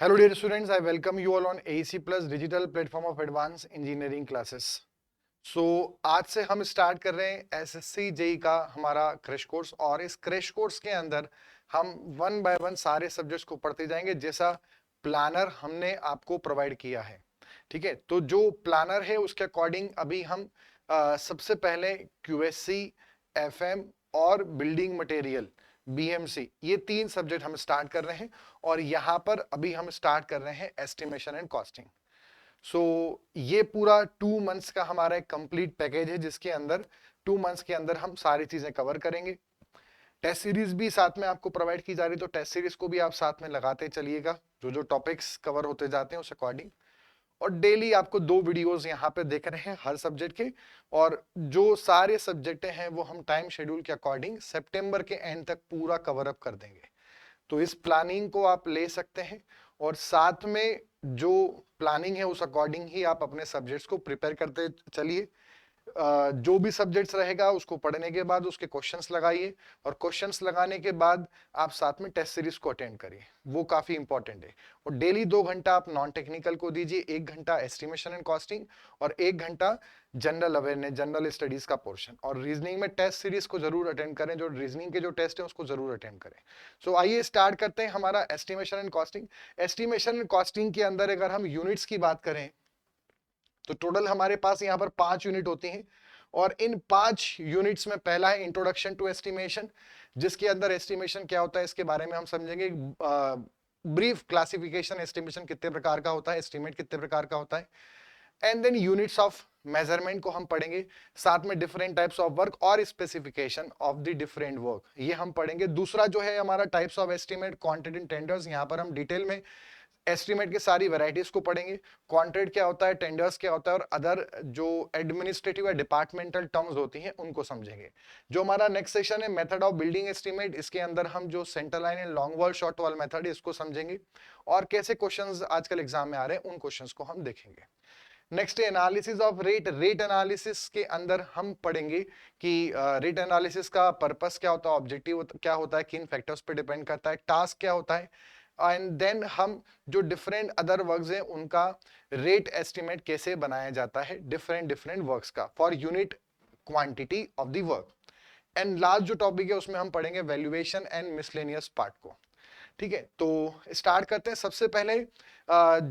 Hello dear students, I welcome you all on AEC Plus Digital Platform of Advanced Engineering Classes. So आज से हम start कर रहे हैं एसएससी जेई का हमारा क्रैश कोर्स और इस क्रैश कोर्स के अंदर हम वन बाय वन सारे सब्जेक्ट्स को पढ़ते जाएंगे जैसा प्लानर हमने आपको प्रोवाइड किया है। ठीक है, तो जो प्लानर है उसके अकॉर्डिंग अभी हम सबसे पहले क्यूएससी, एफएम और बिल्डिंग मटेरियल बीएमसी ये तीन सब्जेक्ट हम स्टार्ट कर रहे हैं और यहाँ पर अभी हम स्टार्ट कर रहे हैं एस्टिमेशन एंड कॉस्टिंग। सो ये पूरा 2 मंथ्स का हमारा एक कंप्लीट पैकेज है जिसके अंदर 2 मंथ्स के अंदर हम सारी चीजें कवर करेंगे। टेस्ट सीरीज भी साथ में आपको प्रोवाइड की जा रही है, तो टेस्ट सीरीज को भी आप साथ में लगाते चलिएगा जो जो टॉपिक्स कवर होते जाते हैं उस अकॉर्डिंग। और डेली आपको 2 वीडियोस यहाँ पे देख रहे हैं हर सब्जेक्ट के, और जो सारे सब्जेक्ट हैं वो हम टाइम शेड्यूल के अकॉर्डिंग सितंबर के एंड तक पूरा कवर अप कर देंगे। तो इस प्लानिंग को आप ले सकते हैं और साथ में जो प्लानिंग है उस अकॉर्डिंग ही आप अपने सब्जेक्ट्स को प्रिपेयर करते चलिए। जो भी सब्जेक्ट्स रहेगा उसको पढ़ने के बाद उसके क्वेश्चंस लगाइए और क्वेश्चंस लगाने के बाद आप साथ में टेस्ट सीरीज को अटेंड करिए, वो काफी इंपॉर्टेंट है। और डेली 2 घंटा आप नॉन टेक्निकल को दीजिए, 1 घंटा एस्टिमेशन एंड कॉस्टिंग और 1 घंटा जनरल अवेयरनेस जनरल स्टडीज का पोर्शन। और रीजनिंग में टेस्ट सीरीज को जरूर अटेंड करें, जो रीजनिंग के जो टेस्ट है उसको जरूर अटेंड करें। सो आइए स्टार्ट करते हैं हमारा estimation and costing. Estimation and costing के अंदर अगर हम यूनिट्स की बात करें तो टोटल हमारे पास यहाँ पर 5 यूनिट होती हैं और इन 5 यूनिट्स में पहला है इंट्रोडक्शन टू एस्टिमेशन, जिसके अंदर एस्टिमेशन क्या होता है इसके बारे में हम समझेंगे। ब्रीफ क्लासिफिकेशन, एस्टिमेशन कितने प्रकार का होता है, एस्टिमेट कितने प्रकार का होता है। And then units of measurement को हम पढ़ेंगे, साथ में डिफरेंट टाइप्स ऑफ वर्क और specification of the different work ये हम पढ़ेंगे। दूसरा जो है हमारा types of estimate, quantity and tenders, यहाँ पर हम डिटेल में एस्टिमेट की सारी वैरायटीज को पढ़ेंगे। क्वांटिटी क्या होता है, टेंडर्स क्या होता है और अदर जो एडमिनिस्ट्रेटिव या डिपार्टमेंटल टर्म्स होती हैं उनको समझेंगे। जो हमारा नेक्स्ट सेशन है मेथड ऑफ बिल्डिंग एस्टिमेट, इसके अंदर हम जो centre line and long wall short wall method है इसको समझेंगे और कैसे क्वेश्चंस आजकल एग्जाम में आ रहे हैं उन क्वेश्चंस को हम देखेंगे। Next analysis of rate. Rate analysis के अंदर हम पढ़ेंगे कि रेट एनालिसिस का पर्पस क्या होता है, ऑब्जेक्टिव क्या होता है, किन फैक्टर्स पे डिपेंड करता है, टास्क क्या होता है, एंड देन हम जो डिफरेंट अदर वर्क्स हैं उनका रेट एस्टिमेट कैसे बनाया जाता है डिफरेंट डिफरेंट वर्क्स का for unit quantity of the work. And last जो टॉपिक है उसमें हम पढ़ेंगे वैल्यूएशन एंड मिसलेनियस पार्ट को। ठीक है, तो स्टार्ट करते हैं। सबसे पहले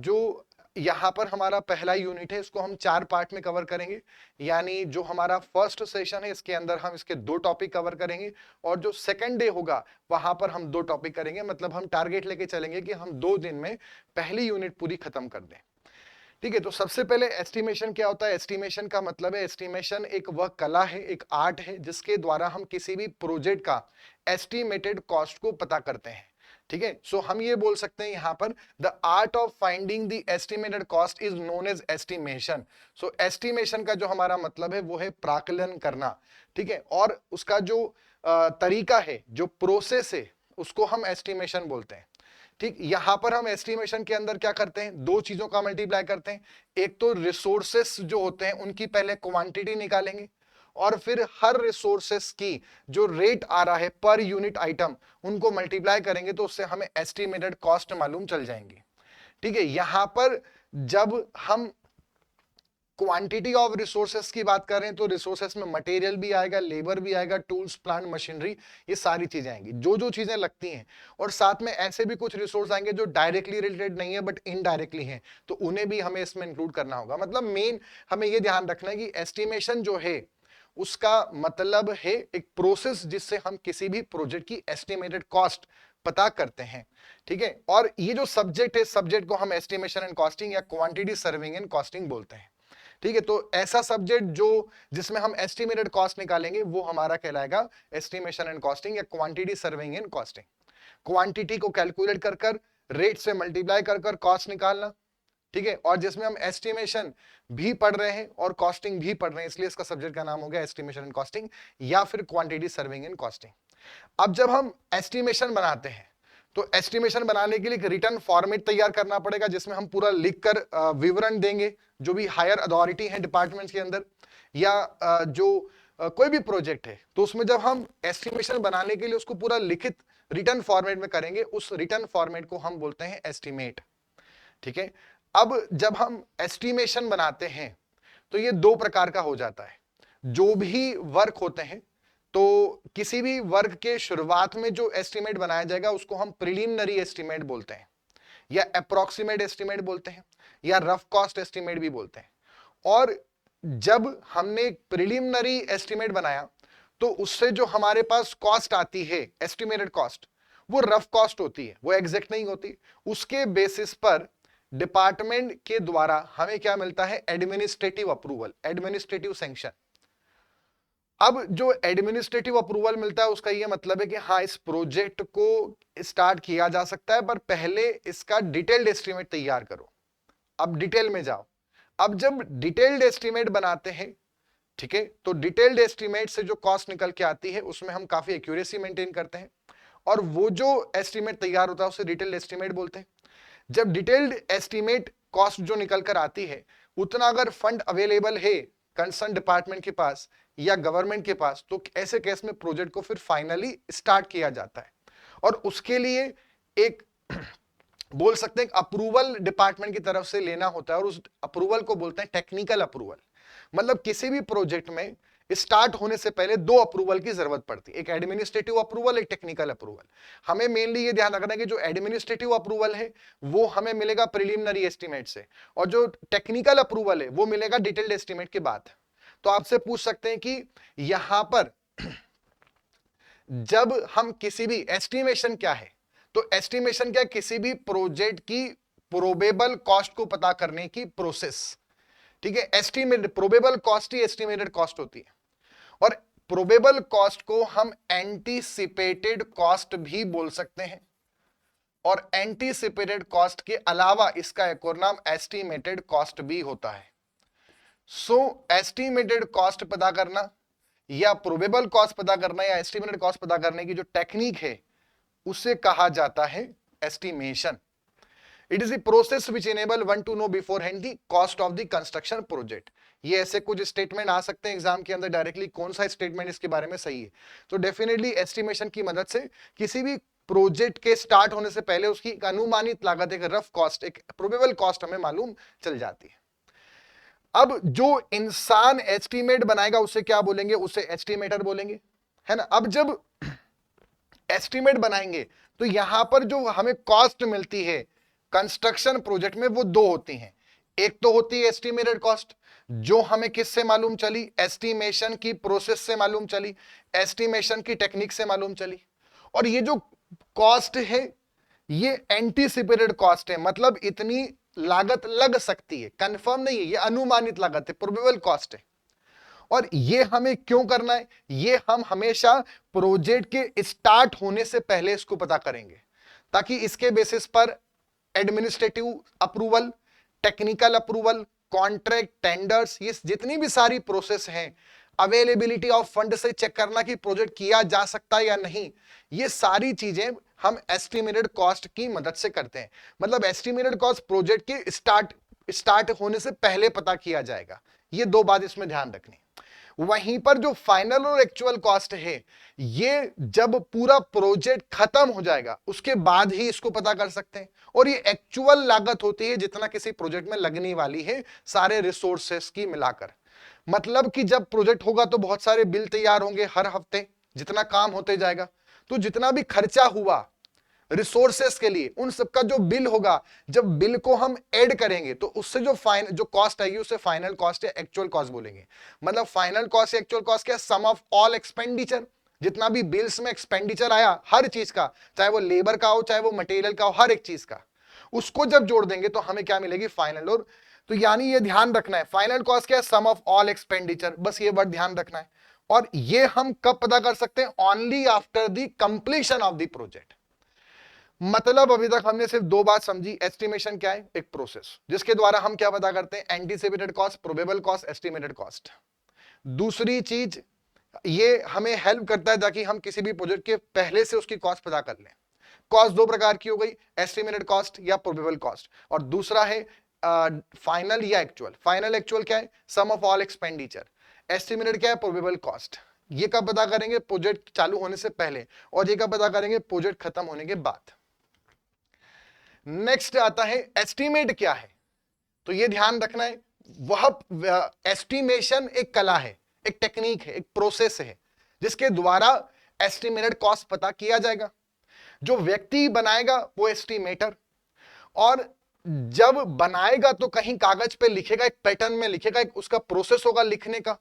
जो यहाँ पर हमारा पहला यूनिट है इसको हम 4 पार्ट में कवर करेंगे, यानी जो हमारा फर्स्ट सेशन है इसके अंदर हम इसके 2 टॉपिक कवर करेंगे और जो सेकंड डे होगा वहां पर हम 2 टॉपिक करेंगे। मतलब हम टारगेट लेके चलेंगे कि हम 2 दिन में पहली यूनिट पूरी खत्म कर दें। ठीक है, तो सबसे पहले एस्टिमेशन क्या होता है। एस्टिमेशन का मतलब है, एस्टिमेशन एक वह कला है, एक आर्ट है जिसके द्वारा हम किसी भी प्रोजेक्ट का एस्टिमेटेड कॉस्ट को पता करते हैं। ठीक है, सो हम ये बोल सकते हैं यहाँ पर the art of finding the estimated cost is known as estimation. So estimation का जो हमारा मतलब है वो है प्राकलन करना। ठीक है, और उसका जो तरीका है, जो प्रोसेस है उसको हम एस्टिमेशन बोलते हैं। ठीक, यहां पर हम एस्टिमेशन के अंदर क्या करते हैं, 2 चीजों का मल्टीप्लाई करते हैं। एक तो रिसोर्सेस जो होते हैं उनकी पहले क्वांटिटी निकालेंगे और फिर हर रिसोर्सेस की जो रेट आ रहा है पर यूनिट आइटम उनको मल्टीप्लाई करेंगे तो उससे हमें एस्टिमेटेड कॉस्ट मालूम चल जाएंगी। ठीक है, यहां पर जब हम क्वांटिटी ऑफ रिसोर्सेस की बात करें तो रिसोर्सेस में मटेरियल भी आएगा, लेबर भी आएगा, टूल्स, प्लांट, मशीनरी, ये सारी चीजें आएंगी जो जो चीजें लगती हैं। और साथ में ऐसे भी कुछ रिसोर्स आएंगे जो डायरेक्टली रिलेटेड नहीं है बट इनडायरेक्टली हैं, तो उन्हें भी हमें इसमें इंक्लूड करना होगा। मतलब मेन हमें यह ध्यान रखना है कि एस्टिमेशन जो है उसका मतलब है एक प्रोसेस जिससे हम किसी भी प्रोजेक्ट की एस्टिमेटेड कॉस्ट पता करते हैं। ठीक है, और ये जो सब्जेक्ट है, सब्जेक्ट को हम एस्टिमेशन एंड कॉस्टिंग या क्वांटिटी सर्विंग एंड कॉस्टिंग बोलते हैं। ठीक है, तो ऐसा सब्जेक्ट जो जिसमें हम एस्टिमेटेड कॉस्ट निकालेंगे वो हमारा कहलाएगा एस्टिमेशन एंड कॉस्टिंग या quantity serving and costing. Quantity को कैलकुलेट कर कर रेट से मल्टीप्लाई कर कर कॉस्ट निकालना। ठीक है, और जिसमें हम एस्टिमेशन भी पढ़ रहे हैं और कॉस्टिंग भी पढ़ रहे हैं, इसलिए इसका सब्जेक्ट का नाम हो गया एस्टिमेशन एंड कॉस्टिंग या फिर क्वांटिटी सर्विंग एंड कॉस्टिंग। अब जब हम एस्टिमेशन बनाते हैं तो एस्टिमेशन बनाने के लिए एक रिटर्न फॉर्मेट तैयार करना पड़ेगा जिसमें हम पूरा लिखकर विवरण देंगे। जो भी हायर अथॉरिटी है डिपार्टमेंट के अंदर या जो कोई भी प्रोजेक्ट है तो उसमें जब हम एस्टिमेशन बनाने के लिए उसको पूरा लिखित रिटर्न फॉर्मेट में करेंगे, उस रिटर्न फॉर्मेट को हम बोलते हैं एस्टिमेट। ठीक है। अब जब हम एस्टिमेशन बनाते हैं तो ये दो प्रकार का हो जाता है। जो भी वर्क होते हैं, तो किसी भी वर्क के शुरुआत में जो एस्टिमेट बनाया जाएगा उसको हम प्रिलिमिनरी एस्टिमेट बोलते हैं, या अप्रोक्सीमेट एस्टिमेट बोलते हैं, या रफ कॉस्ट एस्टिमेट भी बोलते हैं। और जब हमने एक प्रिलिमिनरी एस्टिमेट बनाया तो उससे जो हमारे पास कॉस्ट आती है, एस्टिमेटेड कॉस्ट, वो रफ कॉस्ट होती है, वो एग्जैक्ट नहीं होती। उसके बेसिस पर डिपार्टमेंट के द्वारा हमें क्या मिलता है? Administrative approval, administrative sanction. अब जो एडमिनिस्ट्रेटिव अप्रूवल मिलता है उसका ये मतलब है कि हाँ, इस प्रोजेक्ट को स्टार्ट किया जा सकता है, पर पहले इसका डिटेल्ड एस्टिमेट तैयार करो। अब डिटेल में जाओ। अब जब डिटेल्ड एस्टिमेट बनाते हैं, ठीक है, तो डिटेल्ड एस्टिमेट से जो कॉस्ट निकल के आती है उसमें हम काफी एक्यूरेसी मेंटेन करते हैं, और वो जो एस्टिमेट तैयार होता है उसे डिटेल्ड एस्टिमेट बोलते हैं। जब डिटेल्ड एस्टिमेट कॉस्ट जो निकल कर आती है, उतना अगर फंड अवेलेबल है कंसर्न डिपार्टमेंट के पास या गवर्नमेंट के पास, तो ऐसे केस में प्रोजेक्ट को फिर फाइनली स्टार्ट किया जाता है। और उसके लिए एक बोल सकते हैं अप्रूवल डिपार्टमेंट की तरफ से लेना होता है, और उस अप्रूवल को बोलते हैं टेक्निकल अप्रूवल। मतलब किसी भी प्रोजेक्ट में स्टार्ट होने से पहले दो अप्रूवल की जरूरत पड़ती है, एक एडमिनिस्ट्रेटिव अप्रूवल, एक टेक्निकल अप्रूवल। हमें मेनली ये ध्यान रखना है कि जो एडमिनिस्ट्रेटिव अप्रूवल है वो हमें मिलेगा प्रिलिमिनरी एस्टिमेट से, और जो टेक्निकल अप्रूवल है वो मिलेगा डिटेल्ड एस्टिमेट के बाद। तो आपसे पूछ सकते हैं कि यहां पर जब हम किसी भी एस्टिमेशन क्या है, तो एस्टिमेशन क्या है? किसी भी प्रोजेक्ट की प्रोबेबल कॉस्ट को पता करने की प्रोसेस, ठीक है। एस्टिमेट, प्रोबेबल कॉस्ट ही एस्टिमेटेड कॉस्ट होती है, और प्रोबेबल कॉस्ट को हम एंटीसिपेटेड कॉस्ट भी बोल सकते हैं, और एंटीसिपेटेड कॉस्ट के अलावा इसका एक और नाम एस्टिमेटेड कॉस्ट भी होता है। सो एस्टिमेटेड कॉस्ट पता करना या प्रोबेबल कॉस्ट पता करना या एस्टिमेटेड कॉस्ट पता करने की जो टेक्निक है उसे कहा जाता है estimation. It is the process which enable one to know beforehand the cost of the construction project. ये ऐसे कुछ स्टेटमेंट आ सकते हैं एग्जाम के अंदर डायरेक्टली, कौन सा स्टेटमेंट इसके बारे में सही है। तो डेफिनेटली एस्टिमेशन की मदद से किसी भी प्रोजेक्ट के स्टार्ट होने से पहले उसकी एक अनुमानित लागत, एक रफ कॉस्ट, एक प्रोबेबल कॉस्ट हमें मालूम चल जाती है। अब जो इंसान एस्टिमेट बनाएगा उसे क्या बोलेंगे? उसे एस्टिमेटर बोलेंगे, है ना। अब जब एस्टिमेट बनाएंगे तो यहां पर जो हमें कॉस्ट मिलती है कंस्ट्रक्शन प्रोजेक्ट में वो दो होती हैं। एक तो होती है एस्टिमेटेड कॉस्ट, जो हमें किससे मालूम चली? एस्टिमेशन की प्रोसेस से मालूम चली, एस्टिमेशन की टेक्निक से मालूम चली। और ये जो कॉस्ट है ये एंटीसिपेटेड कॉस्ट है, मतलब इतनी लागत लग सकती है, कंफर्म नहीं है, ये अनुमानित लागत है, प्रोबेबल कॉस्ट है। और ये हमें क्यों करना है? ये हम हमेशा प्रोजेक्ट के स्टार्ट होने से पहले इसको पता करेंगे, ताकि इसके बेसिस पर administrative approval, technical approval, contract, tenders, ये जितनी भी सारी प्रोसेस हैं, अवेलेबिलिटी ऑफ फंड से चेक करना कि प्रोजेक्ट किया जा सकता है या नहीं, ये सारी चीजें हम एस्टिमेटेड कॉस्ट की मदद से करते हैं। मतलब एस्टिमेटेड कॉस्ट प्रोजेक्ट के स्टार्ट होने से पहले पता किया जाएगा। ये दो बात इसमें ध्यान रखनी। वहीं पर जो फाइनल और एक्चुअल कॉस्ट है, ये जब पूरा प्रोजेक्ट खत्म हो जाएगा उसके बाद ही इसको पता कर सकते हैं, और ये एक्चुअल लागत होती है जितना किसी प्रोजेक्ट में लगने वाली है सारे रिसोर्सेस की मिलाकर। मतलब कि जब प्रोजेक्ट होगा तो बहुत सारे बिल तैयार होंगे हर हफ्ते, जितना काम होते जाएगा, तो जितना भी खर्चा हुआ रिसोर्सेस के लिए उन सबका जो बिल होगा, जब बिल को हम ऐड करेंगे तो उससे जो कॉस्ट आएगी उसे फाइनल कॉस्ट या एक्चुअल कॉस्ट बोलेंगे। मतलब फाइनल कॉस्ट या एक्चुअल कॉस्ट क्या? सम ऑफ ऑल एक्सपेंडिचर, जितना भी बिल्स में एक्सपेंडिचर आया हर चीज का, चाहे वो लेबर का हो चाहे वो मटेरियल का हो, हर एक चीज का, उसको जब जोड़ देंगे तो हमें क्या मिलेगी? फाइनल। और तो यानी ये ध्यान रखना है, फाइनल कॉस्ट क्या है? सम ऑफ ऑल एक्सपेंडिचर, बस ये वर्ड ध्यान रखना है। और ये हम कब पता कर सकते हैं? Only after the completion of the project. मतलब अभी तक हमने सिर्फ दो बात समझी। एस्टिमेशन क्या है? एक प्रोसेस जिसके द्वारा हम क्या पता करते हैं? Anticipated cost, probable cost, estimated cost. दूसरी चीज, ये हमें हेल्प करता है ताकि हम किसी भी प्रोजेक्ट के पहले से उसकी कॉस्ट पता कर लें। कॉस्ट दो प्रकार की हो गई, एस्टिमेटेड कॉस्ट या प्रोबेबल कॉस्ट, और दूसरा है फाइनल या एक्चुअल। फाइनल एक्चुअल क्या है? सम ऑफ ऑल एक्सपेंडिचर। एस्टिमेटेड क्या है? Probable cost. ये कब पता करेंगे? प्रोजेक्ट चालू होने से पहले, और ये कब पता करेंगे? प्रोजेक्ट खत्म होने के बाद। नेक्स्ट आता है एस्टीमेट क्या है। तो ये ध्यान रखना है, वह एस्टिमेशन एक कला है, एक टेक्निक है, एक प्रोसेस है जिसके द्वारा एस्टिमेटेड कॉस्ट पता किया जाएगा। जो व्यक्ति बनाएगा वो एस्टिमेटर, और जब बनाएगा तो कहीं कागज पे लिखेगा, एक पैटर्न में लिखेगा, एक उसका प्रोसेस होगा लिखने का,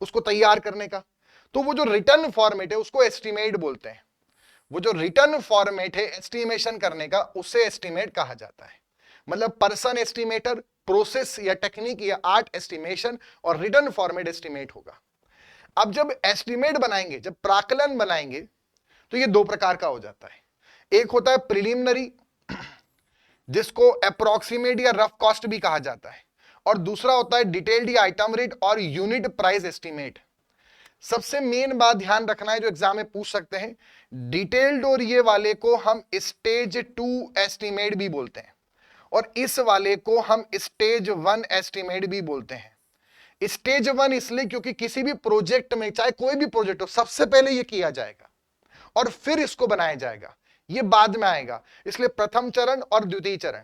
उसको तैयार करने का। तो वो जो रिटर्न फॉर्मेट है उसको एस्टिमेट बोलते हैं। वो जो रिटर्न फॉर्मेट है एस्टिमेशन करने का, उसे एस्टिमेट कहा जाता है। मतलब पर्सन एस्टिमेटर, प्रोसेस या टेक्निक या आर्ट एस्टिमेशन, और रिटर्न फॉर्मेट एस्टिमेट होगा। अब जब एस्टिमेट बनाएंगे, जब प्राकलन बनाएंगे, तो ये दो प्रकार का हो जाता है। एक होता है प्रिलिमिनरी, जिसको अप्रोक्सीमेट या रफ कॉस्ट भी कहा जाता है, और दूसरा होता है डिटेल्ड या आइटम रेट और यूनिट प्राइस एस्टिमेट। सबसे मेन बात ध्यान रखना है जो एग्जाम में पूछ सकते हैं, डिटेल्ड और ये वाले को हम स्टेज 2 एस्टिमेट भी बोलते हैं, और इस वाले को हम स्टेज 1 एस्टिमेट भी बोलते हैं। स्टेज 1 इसलिए क्योंकि किसी भी प्रोजेक्ट में, चाहे कोई भी प्रोजेक्ट हो, सबसे पहले ये किया जाएगा और फिर इसको बनाया जाएगा, ये बाद में आएगा। इसलिए प्रथम चरण और द्वितीय चरण।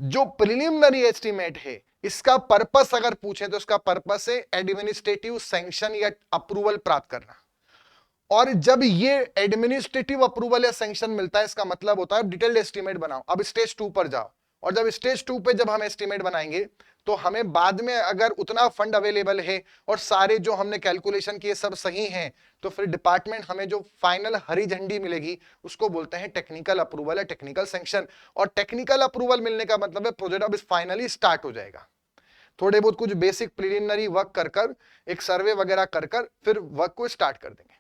जो प्रिलिमिनरी एस्टिमेट है, इसका पर्पस अगर पूछे तो इसका पर्पस है एडमिनिस्ट्रेटिव सैंक्शन या अप्रूवल प्राप्त करना। और जब ये एडमिनिस्ट्रेटिव अप्रूवल या सैंक्शन मिलता है, इसका मतलब होता है डिटेल्ड एस्टिमेट बनाओ। अब स्टेज 2 पर जाओ, और जब स्टेज 2 पे जब हम एस्टिमेट बनाएंगे तो हमें बाद में अगर उतना फंड अवेलेबल है और सारे जो हमने कैलकुलेशन किए सब सही हैं, तो फिर डिपार्टमेंट हमें जो फाइनल हरी झंडी मिलेगी उसको बोलते हैं टेक्निकल अप्रूवल या टेक्निकल सैंक्शन। और टेक्निकल अप्रूवल मिलने का मतलब है प्रोजेक्ट अब फाइनली स्टार्ट हो जाएगा। थोड़े बहुत कुछ बेसिक प्रिलिमिनरी वर्क कर एक सर्वे वगैरह कर फिर वर्क को स्टार्ट कर देंगे।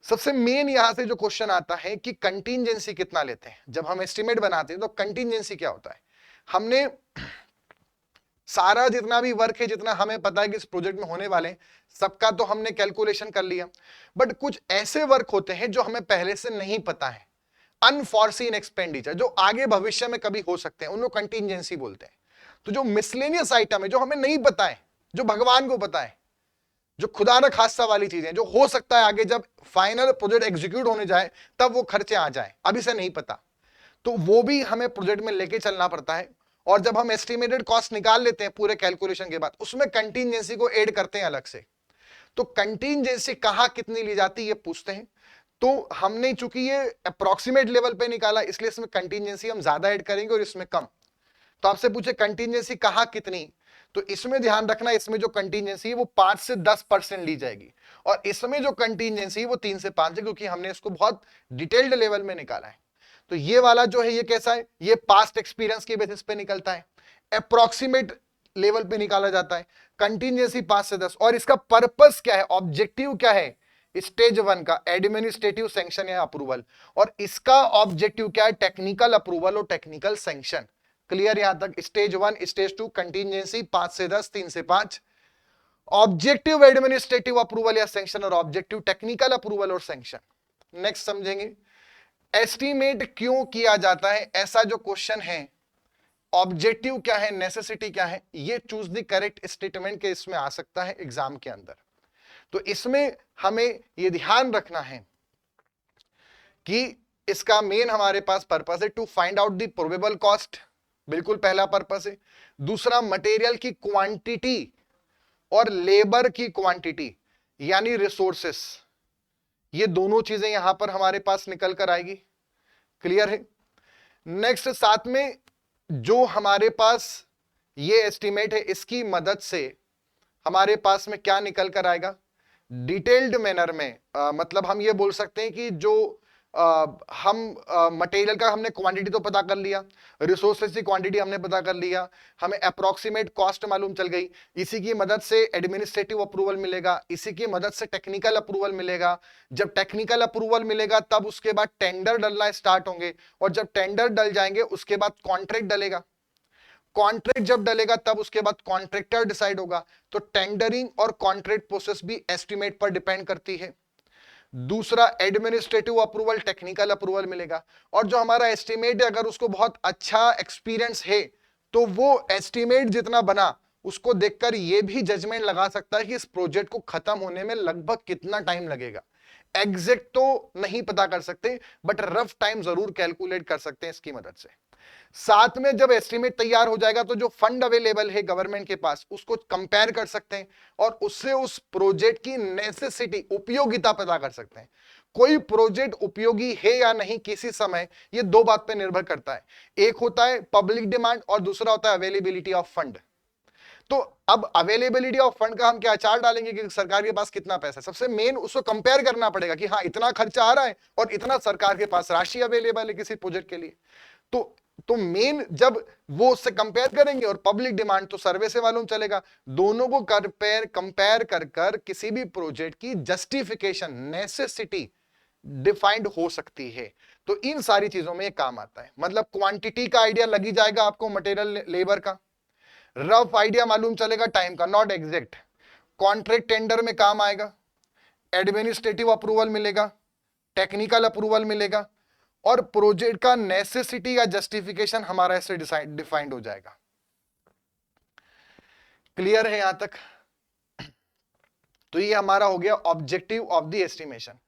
सबसे मेन यहां से जो क्वेश्चन आता है कि कंटीजेंसी कितना लेते हैं। जब हम एस्टिमेट बनाते हैं तो कंटीजेंसी क्या होता है। हमने सारा जितना भी वर्क है, जितना हमें पता है कि इस प्रोजेक्ट में होने वाले, सबका तो हमने कैलकुलेशन कर लिया, बट कुछ ऐसे वर्क होते हैं जो हमें पहले से नहीं पता है, अनफॉरसीन एक्सपेंडिचर, जो आगे भविष्य में कभी हो सकते हैं, उनको कंटीजेंसी बोलते हैं। तो जो मिसलेनियस आइटम है, जो हमें नहीं पता है, जो भगवान को पता है, जो खुदा न खास्ता वाली चीजें, जो हो सकता है आगे जब फाइनल प्रोजेक्ट एग्जीक्यूट होने जाए तब वो खर्चे आ जाए, अभी से नहीं पता, तो वो भी हमें प्रोजेक्ट में लेके चलना पड़ता है। और जब हम एस्टिमेटेड कॉस्ट निकाल लेते हैं पूरे कैलकुलेशन के बाद, उसमें कंटीजेंसी को ऐड करते हैं अलग से। तो कंटीजेंसी कहां कितनी ली जाती है ये पूछते हैं। तो हमने चूंकि ये अप्रोक्सीमेट लेवल पे निकाला, इसलिए इसमें कंटीजेंसी हम ज्यादा ऐड करेंगे और इसमें कम। तो आपसे पूछे कंटीजेंसी कहां कितनी, तो इसमें ध्यान रखना, इसमें जो कंटीजेंसी है वो 5 से 10% ली जाएगी, और इसमें जो कंटीजेंसी है वो 3 से 5 है, क्योंकि हमने इसको बहुत डिटेल्ड लेवल में निकाला है। तो ये वाला जो है ये कैसा है, ये पास्ट एक्सपीरियंस के बेसिस पे निकलता है, अप्रोक्सीमेट लेवल पे निकाला जाता है, कंटीजेंसी 5 से 10। और इसका पर्पस क्या है, ऑब्जेक्टिव क्या है, स्टेज 1 का एडमिनिस्ट्रेटिव सैंक्शन या अप्रूवल, और इसका ऑब्जेक्टिव क्या है, टेक्निकल अप्रूवल और टेक्निकल सैंक्शन। क्लियर यहां तक। स्टेज 1, स्टेज 2 कंटीजेंसी 5 से 10, 3 से 5, ऑब्जेक्टिव एडमिनिस्ट्रेटिव अप्रूवल या सैंक्शन, और ऑब्जेक्टिव टेक्निकल अप्रूवल और सैंक्शन। नेक्स्ट समझेंगे एस्टीमेट क्यों किया जाता है। ऐसा जो क्वेश्चन है, ऑब्जेक्टिव क्या है, नेसेसिटी क्या है, ये चूज द करेक्ट स्टेटमेंट के इसमें आ सकता है एग्जाम के अंदर। तो इसमें हमें ये ध्यान रखना है कि इसका मेन हमारे पास पर्पस है to find out the probable cost, बिल्कुल पहला पर्पस है। दूसरा मटेरियल की क्वांटिटी और लेबर की क्वांटिटी यानी रिसोर्सेस, ये दोनों चीजें यहां पर हमारे पास निकल कर आएगी। क्लियर है। नेक्स्ट, साथ में जो हमारे पास ये एस्टिमेट है, इसकी मदद से हमारे पास में क्या निकल कर आएगा, डिटेल्ड मैनर में, मतलब हम ये बोल सकते हैं कि जो हम मटेरियल का हमने क्वांटिटी तो पता कर लिया, रिसोर्सेज की क्वांटिटी हमने पता कर लिया, हमें अप्रोक्सीमेट कॉस्ट मालूम चल गई, इसी की मदद से एडमिनिस्ट्रेटिव अप्रूवल मिलेगा, इसी की मदद से टेक्निकल अप्रूवल मिलेगा। जब टेक्निकल अप्रूवल मिलेगा तब उसके बाद टेंडर डलना स्टार्ट होंगे, और जब टेंडर डल जाएंगे उसके बाद कॉन्ट्रैक्ट डलेगा, कॉन्ट्रैक्ट जब डलेगा तब उसके बाद कॉन्ट्रैक्टर डिसाइड होगा। तो टेंडरिंग और कॉन्ट्रैक्ट प्रोसेस भी एस्टिमेट पर डिपेंड करती है। दूसरा, एडमिनिस्ट्रेटिव अप्रूवल, टेक्निकल अप्रूवल मिलेगा। और जो हमारा एस्टिमेट है, अगर उसको बहुत अच्छा एक्सपीरियंस है तो वो एस्टिमेट जितना बना उसको देखकर ये भी जजमेंट लगा सकता है कि इस प्रोजेक्ट को खत्म होने में लगभग कितना टाइम लगेगा। एग्जैक्ट तो नहीं पता कर सकते, बट रफ टाइम जरूर कैलकुलेट कर सकते हैं इसकी मदद से। साथ में जब एस्टिमेट तैयार हो जाएगा तो जो फंड अवेलेबल है गवर्नमेंट के पास उसको कंपेयर कर सकते हैं और उससे उस प्रोजेक्ट की नेसेसिटी, उपयोगिता पता कर सकते हैं। कोई प्रोजेक्ट उपयोगी है या नहीं किसी समय, ये दो बात पे निर्भर करता है। एक होता है पब्लिक डिमांड और दूसरा होता है अवेलेबिलिटी ऑफ फंड। तो अब अवेलेबिलिटी ऑफ फंड का हम क्या चार डालेंगे कि सरकार के पास कितना पैसा है। सबसे मेन उसको कंपेयर करना पड़ेगा कि हाँ इतना खर्चा आ रहा है और इतना सरकार के पास राशि अवेलेबल है किसी प्रोजेक्ट के लिए। तो मेन जब वो उससे कंपेयर करेंगे और पब्लिक डिमांड तो सर्वे से मालूम चलेगा, दोनों को कंपेयर कर किसी भी प्रोजेक्ट की जस्टिफिकेशन, नेसेसिटी डिफाइंड हो सकती है। तो इन सारी चीजों में काम आता है। मतलब क्वांटिटी का आइडिया लगी जाएगा आपको, मटेरियल लेबर का रफ आइडिया मालूम चलेगा, टाइम का नॉट एग्जैक्ट। कॉन्ट्रैक्ट टेंडर में काम आएगा, एडमिनिस्ट्रेटिव अप्रूवल मिलेगा, टेक्निकल अप्रूवल मिलेगा और प्रोजेक्ट का नेसेसिटी या जस्टिफिकेशन हमारा ऐसे डिफाइंड हो जाएगा। क्लियर है यहां तक? तो ये हमारा हो गया ऑब्जेक्टिव ऑफ द एस्टिमेशन।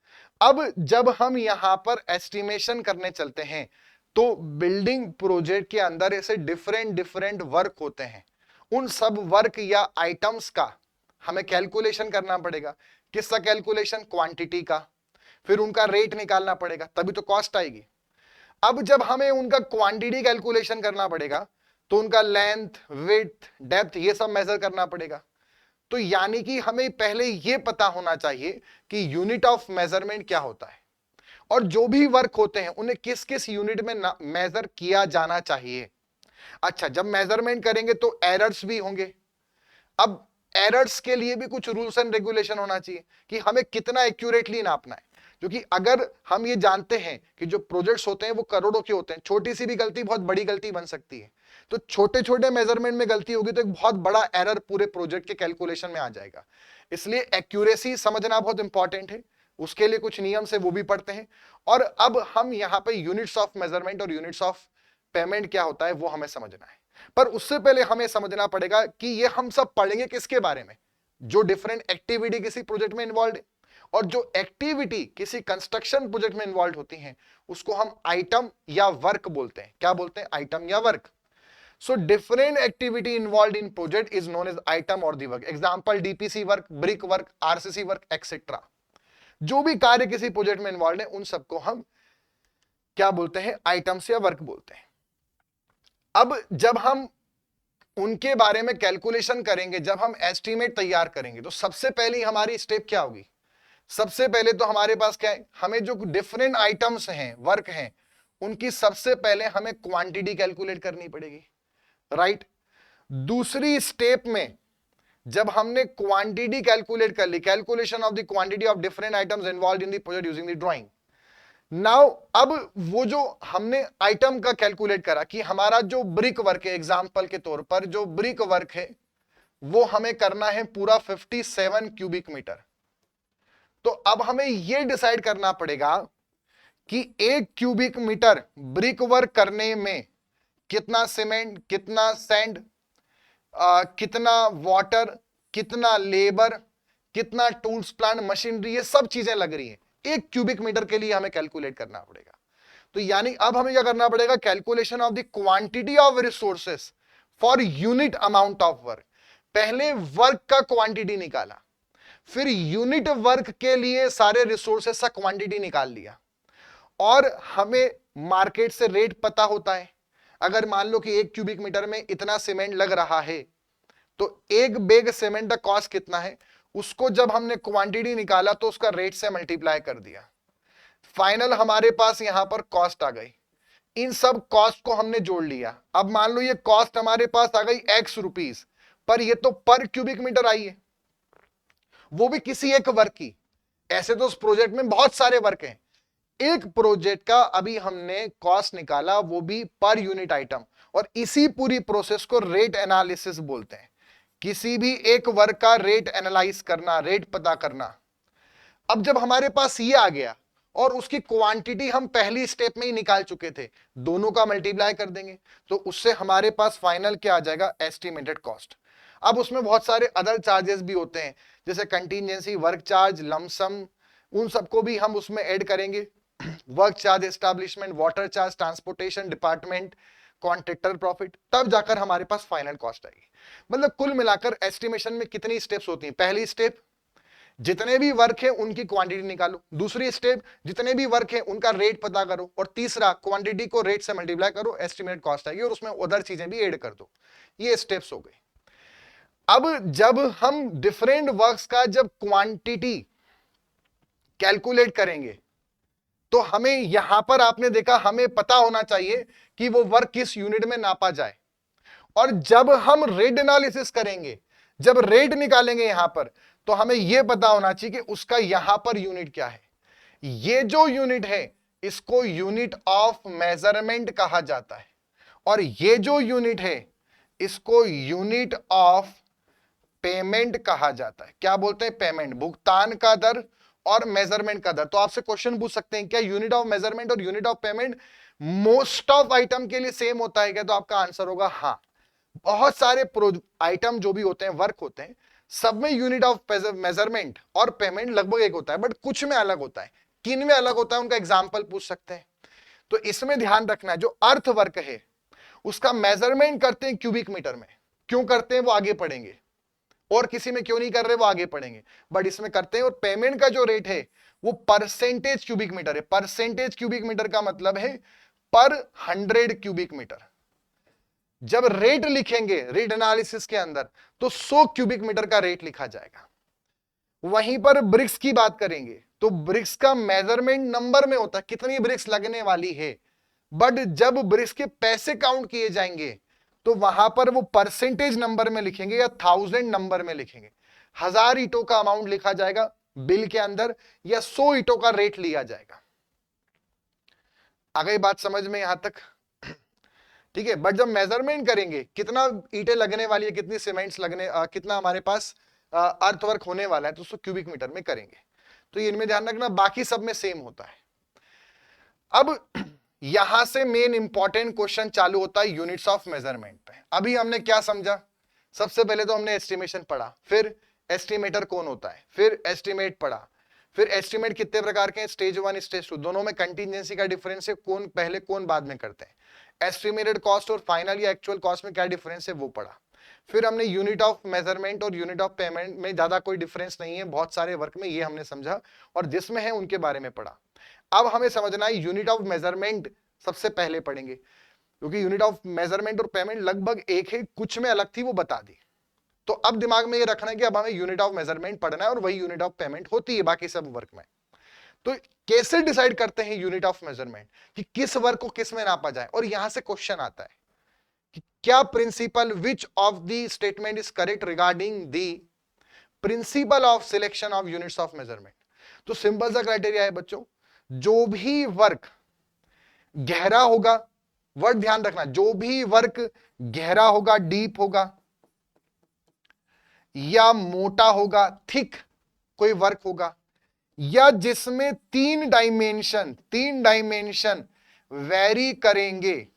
अब जब हम यहां पर एस्टिमेशन करने चलते हैं तो बिल्डिंग प्रोजेक्ट के अंदर ऐसे डिफरेंट वर्क होते हैं। उन सब वर्क या आइटम्स का हमें कैलकुलेशन करना पड़ेगा। किसका कैलकुलेशन? क्वांटिटी का। फिर उनका रेट निकालना पड़ेगा, तभी तो कॉस्ट आएगी। अब जब हमें उनका क्वांटिटी कैलकुलेशन करना पड़ेगा तो उनका लेंथ, विड्थ, डेप्थ ये सब मेजर करना पड़ेगा। तो यानी कि हमें पहले ये पता होना चाहिए कि यूनिट ऑफ मेजरमेंट क्या होता है और जो भी वर्क होते हैं उन्हें किस किस यूनिट में मेजर किया जाना चाहिए। अच्छा, जब मेजरमेंट करेंगे तो एरर्स भी होंगे। अब एरर्स के लिए भी कुछ रूल्स एंड रेगुलेशन होना चाहिए कि हमें कितना एक्यूरेटली नापना है। क्योंकि अगर हम ये जानते हैं कि जो प्रोजेक्ट्स होते हैं वो करोड़ों के होते हैं, छोटी सी भी गलती बहुत बड़ी गलती बन सकती है। तो छोटे छोटे मेजरमेंट में गलती होगी तो एक बहुत बड़ा एरर पूरे प्रोजेक्ट के कैलकुलेशन में आ जाएगा। इसलिए एक्यूरेसी समझना बहुत इंपॉर्टेंट है। उसके लिए कुछ नियम से वो भी पढ़ते हैं। और अब हम यहाँ पे यूनिट्स ऑफ मेजरमेंट और यूनिट्स ऑफ पेमेंट क्या होता है वो हमें समझना है। पर उससे पहले हमें समझना पड़ेगा कि ये हम सब पढ़ेंगे किसके बारे में? जो डिफरेंट एक्टिविटी किसी प्रोजेक्ट में इन्वॉल्व है और जो एक्टिविटी किसी कंस्ट्रक्शन प्रोजेक्ट में इन्वॉल्व होती हैं उसको हम आइटम या वर्क बोलते हैं। क्या बोलते हैं? आइटम या work. So different activity involve in project is known as item और the work. Example DPC work, brick work, RCC work etcetera. जो भी कार्य किसी प्रोजेक्ट में इन्वॉल्व है उन सबको हम क्या बोलते हैं? आइटम्स या वर्क बोलते हैं। अब जब हम उनके बारे में कैलकुलेशन करेंगे, जब हम एस्टीमेट तैयार करेंगे तो सबसे पहली हमारी स्टेप क्या होगी? सबसे पहले तो हमारे पास क्या है? हमें जो डिफरेंट आइटम्स हैं, वर्क हैं, उनकी सबसे पहले हमें क्वांटिटी कैलकुलेट करनी पड़ेगी, राइट? दूसरी स्टेप में जब हमने क्वांटिटी कैलकुलेट कर ली, calculation of the quantity of different items involved in the project using the drawing. Now अब वो जो हमने आइटम का कैलकुलेट करा कि हमारा जो ब्रिक वर्क है, एग्जांपल के तौर पर जो ब्रिक वर्क है वो हमें करना है पूरा 57 क्यूबिक मीटर। तो अब हमें यह डिसाइड करना पड़ेगा कि 1 क्यूबिक मीटर ब्रिक वर्क करने में कितना सीमेंट, कितना सैंड, कितना वाटर, कितना लेबर, कितना टूल्स, प्लांट, मशीनरी, ये सब चीजें लग रही हैं। 1 क्यूबिक मीटर के लिए हमें कैलकुलेट करना पड़ेगा। तो यानी अब हमें क्या करना पड़ेगा? Calculation of the quantity of resources for unit amount of work. पहले वर्क का क्वांटिटी निकाला, फिर यूनिट वर्क के लिए सारे रिसोर्सेस का क्वांटिटी निकाल लिया और हमें मार्केट से रेट पता होता है। अगर मान लो कि 1 क्यूबिक मीटर में इतना सीमेंट लग रहा है तो एक बैग सीमेंट का कॉस्ट कितना है, उसको जब हमने क्वांटिटी निकाला तो उसका रेट से मल्टीप्लाई कर दिया। फाइनल हमारे पास यहां पर कॉस्ट आ गई। इन सब कॉस्ट को हमने जोड़ लिया। अब मान लो ये कॉस्ट हमारे पास आ गई x रुपीस, पर ये तो पर क्यूबिक मीटर आई है, वो भी किसी एक वर्क की। ऐसे तो उस प्रोजेक्ट में बहुत सारे वर्क हैं, एक प्रोजेक्ट का अभी हमने कॉस्ट निकाला, वो भी पर यूनिट आइटम। और इसी पूरी प्रोसेस को रेट एनालिसिस बोलते हैं। किसी भी एक वर्क का रेट एनालाइज करना, रेट पता करना। अब जब हमारे पास ये आ गया और उसकी क्वांटिटी हम पहली स्टेप में ही निकाल चुके थे, दोनों का मल्टीप्लाई कर देंगे तो उससे हमारे पास फाइनल क्या आ जाएगा? Estimated cost. अब उसमें बहुत सारे अदर चार्जेस भी होते हैं, जैसे कंटीजेंसी, वर्क चार्ज, लमसम, उन सबको भी हम उसमें ऐड करेंगे। Work charge, establishment, water charge, transportation, department, contractor profit, तब जाकर हमारे पास फाइनल कॉस्ट आएगी। मतलब कुल मिलाकर एस्टिमेशन में कितनी स्टेप्स होती हैं? पहली स्टेप, जितने भी वर्क है उनकी क्वांटिटी निकालो। दूसरी स्टेप, जितने भी वर्क है उनका रेट पता करो। और तीसरा, क्वांटिटी को रेट से मल्टीप्लाई करो, एस्टिमेट कॉस्ट आएगी और उसमें अदर चीजें भी ऐड कर दो। ये स्टेप्स हो गई। अब जब हम डिफरेंट वर्क्स का जब क्वांटिटी कैलकुलेट करेंगे तो हमें यहां पर आपने देखा हमें पता होना चाहिए कि वो वर्क किस यूनिट में नापा जाए। और जब हम रेट एनालिसिस करेंगे, जब रेट निकालेंगे यहां पर, तो हमें यह पता होना चाहिए कि उसका यहां पर यूनिट क्या है। ये जो यूनिट है इसको यूनिट ऑफ मेजरमेंट कहा जाता है और ये जो यूनिट है इसको यूनिट ऑफ पेमेंट कहा जाता है। क्या बोलते हैं? पेमेंट, भुगतान का दर और मेजरमेंट का दर। तो आपसे क्वेश्चन पूछ सकते हैं क्या यूनिट ऑफ मेजरमेंट और unit of payment most of item के लिए सेम होता है क्या? तो आपका आंसर होगा हाँ। बहुत सारे आइटम जो भी होते हैं, वर्क होते हैं, सब में यूनिट ऑफ मेजरमेंट और पेमेंट लगभग एक होता है, बट कुछ में अलग होता है। किन में अलग होता है उनका एग्जाम्पल पूछ सकते हैं। तो इसमें ध्यान रखना है, जो अर्थ वर्क है उसका मेजरमेंट करते हैं क्यूबिक मीटर में। क्यों करते हैं वो आगे पढ़ेंगे, और किसी में क्यों नहीं कर रहे वो आगे पढ़ेंगे, बट इसमें करते हैं। और पेमेंट का जो रेट है वो परसेंटेज क्यूबिक मीटर है। परसेंटेज क्यूबिक मीटर का मतलब है पर 100 क्यूबिक मीटर। जब रेट लिखेंगे रेट एनालिसिस के अंदर तो 100 क्यूबिक मीटर का रेट लिखा जाएगा। वहीं पर ब्रिक्स की बात करेंगे तो ब्रिक्स का मेजरमेंट नंबर में होता है, कितनी ब्रिक्स लगने वाली है। बट जब ब्रिक्स के पैसे काउंट किए जाएंगे तो वहां पर वो परसेंटेज नंबर में लिखेंगे या 1000 नंबर में लिखेंगे। 1000 ईंटों का अमाउंट लिखा जाएगा बिल के अंदर या 100 ईंटों का रेट लिया जाएगा। आ गई बात समझ में यहां तक? ठीक है। बट जब मेजरमेंट करेंगे कितना ईंटें लगने वाली है, कितनी सीमेंट्स लगने कितना हमारे पास अर्थवर्क होने वाला है, तो उसको क्यूबिक मीटर में करेंगे। तो ये इनमें ध्यान रखना, बाकी सब में सेम होता है। अब यहां से मेन इंपॉर्टेंट क्वेश्चन चालू होता है यूनिट्स ऑफ मेजरमेंट पे। अभी हमने क्या समझा? सबसे पहले तो हमने एस्टिमेशन पढ़ा, फिर एस्टिमेटर कौन होता है, फिर एस्टिमेट पढ़ा, फिर एस्टिमेट कितने प्रकार के हैं, स्टेज 1 स्टेज 2, दोनों में कंटीजेंसी का डिफरेंस है, कौन पहले कौन बाद में करते हैं। एस्टिमेटेड कॉस्ट और फाइनल या एक्चुअल कॉस्ट में क्या डिफरेंस है वो पढ़ा। फिर हमने यूनिट ऑफ मेजरमेंट और यूनिट ऑफ पेमेंट में ज्यादा कोई डिफरेंस नहीं है बहुत सारे वर्क में, ये हमने समझा और जिसमें है उनके बारे में पढ़ा। अब हमें समझना है यूनिट ऑफ मेजरमेंट सबसे पहले पढ़ेंगे, क्योंकि यूनिट ऑफ मेजरमेंट और पेमेंट लगभग एक है, कुछ में अलग थी वो बता दी। तो अब दिमाग में ये रखना है कि अब हमें यूनिट ऑफ मेजरमेंट पढ़ना है और वही यूनिट ऑफ पेमेंट होती है बाकी सब वर्क में। तो कैसे डिसाइड करते हैं यूनिट ऑफ मेजरमेंट कि किस वर्क को किस में नापा जाए? और यहां से क्वेश्चन आता है कि क्या principal which of the statement is correct regarding the principle of selection of units of measurement. तो सिंपल सा क्राइटेरिया है बच्चों, जो भी वर्क गहरा होगा, वर्ड ध्यान रखना, जो भी वर्क गहरा होगा, डीप होगा या मोटा होगा, थिक कोई वर्क होगा, या जिसमें तीन डायमेंशन वेरी करेंगे,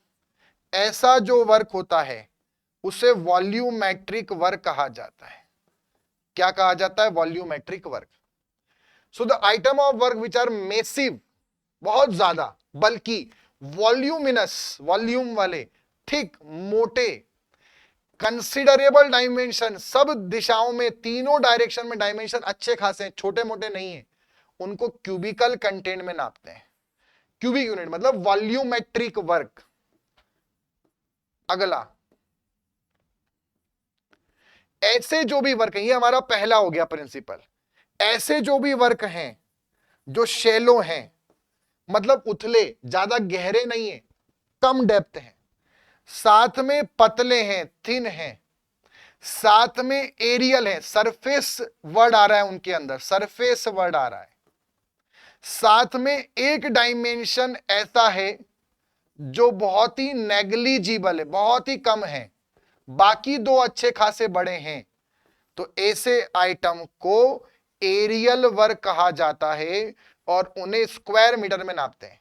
ऐसा जो वर्क होता है उसे वॉल्यूमेट्रिक वर्क कहा जाता है। क्या कहा जाता है? Volumetric work. So the item of work which are massive, बहुत ज्यादा, बल्कि वॉल्यूमिनस, वॉल्यूम वाले, थिक, मोटे, कंसिडरेबल डायमेंशन, सब दिशाओं में, तीनों डायरेक्शन में डायमेंशन अच्छे खासे हैं, छोटे मोटे नहीं है, उनको क्यूबिकल कंटेंट में नापते हैं। क्यूबिक यूनिट मतलब वॉल्यूमेट्रिक वर्क। अगला, ऐसे जो भी वर्क है, ये हमारा पहला हो गया प्रिंसिपल। ऐसे जो भी वर्क हैं जो शैलो हैं, मतलब उथले, ज्यादा गहरे नहीं है, कम डेप्थ है, साथ में पतले हैं, थिन हैं, साथ में एरियल है, सरफेस वर्ड आ रहा है उनके अंदर, सरफेस वर्ड आ रहा है, साथ में एक डायमेंशन ऐसा है जो बहुत ही नेग्लिजिबल है, बहुत ही कम है, बाकी दो अच्छे खासे बड़े हैं, तो ऐसे आइटम को एरियल वर्क कहा जाता है और उन्हें स्क्वायर मीटर में नापते हैं।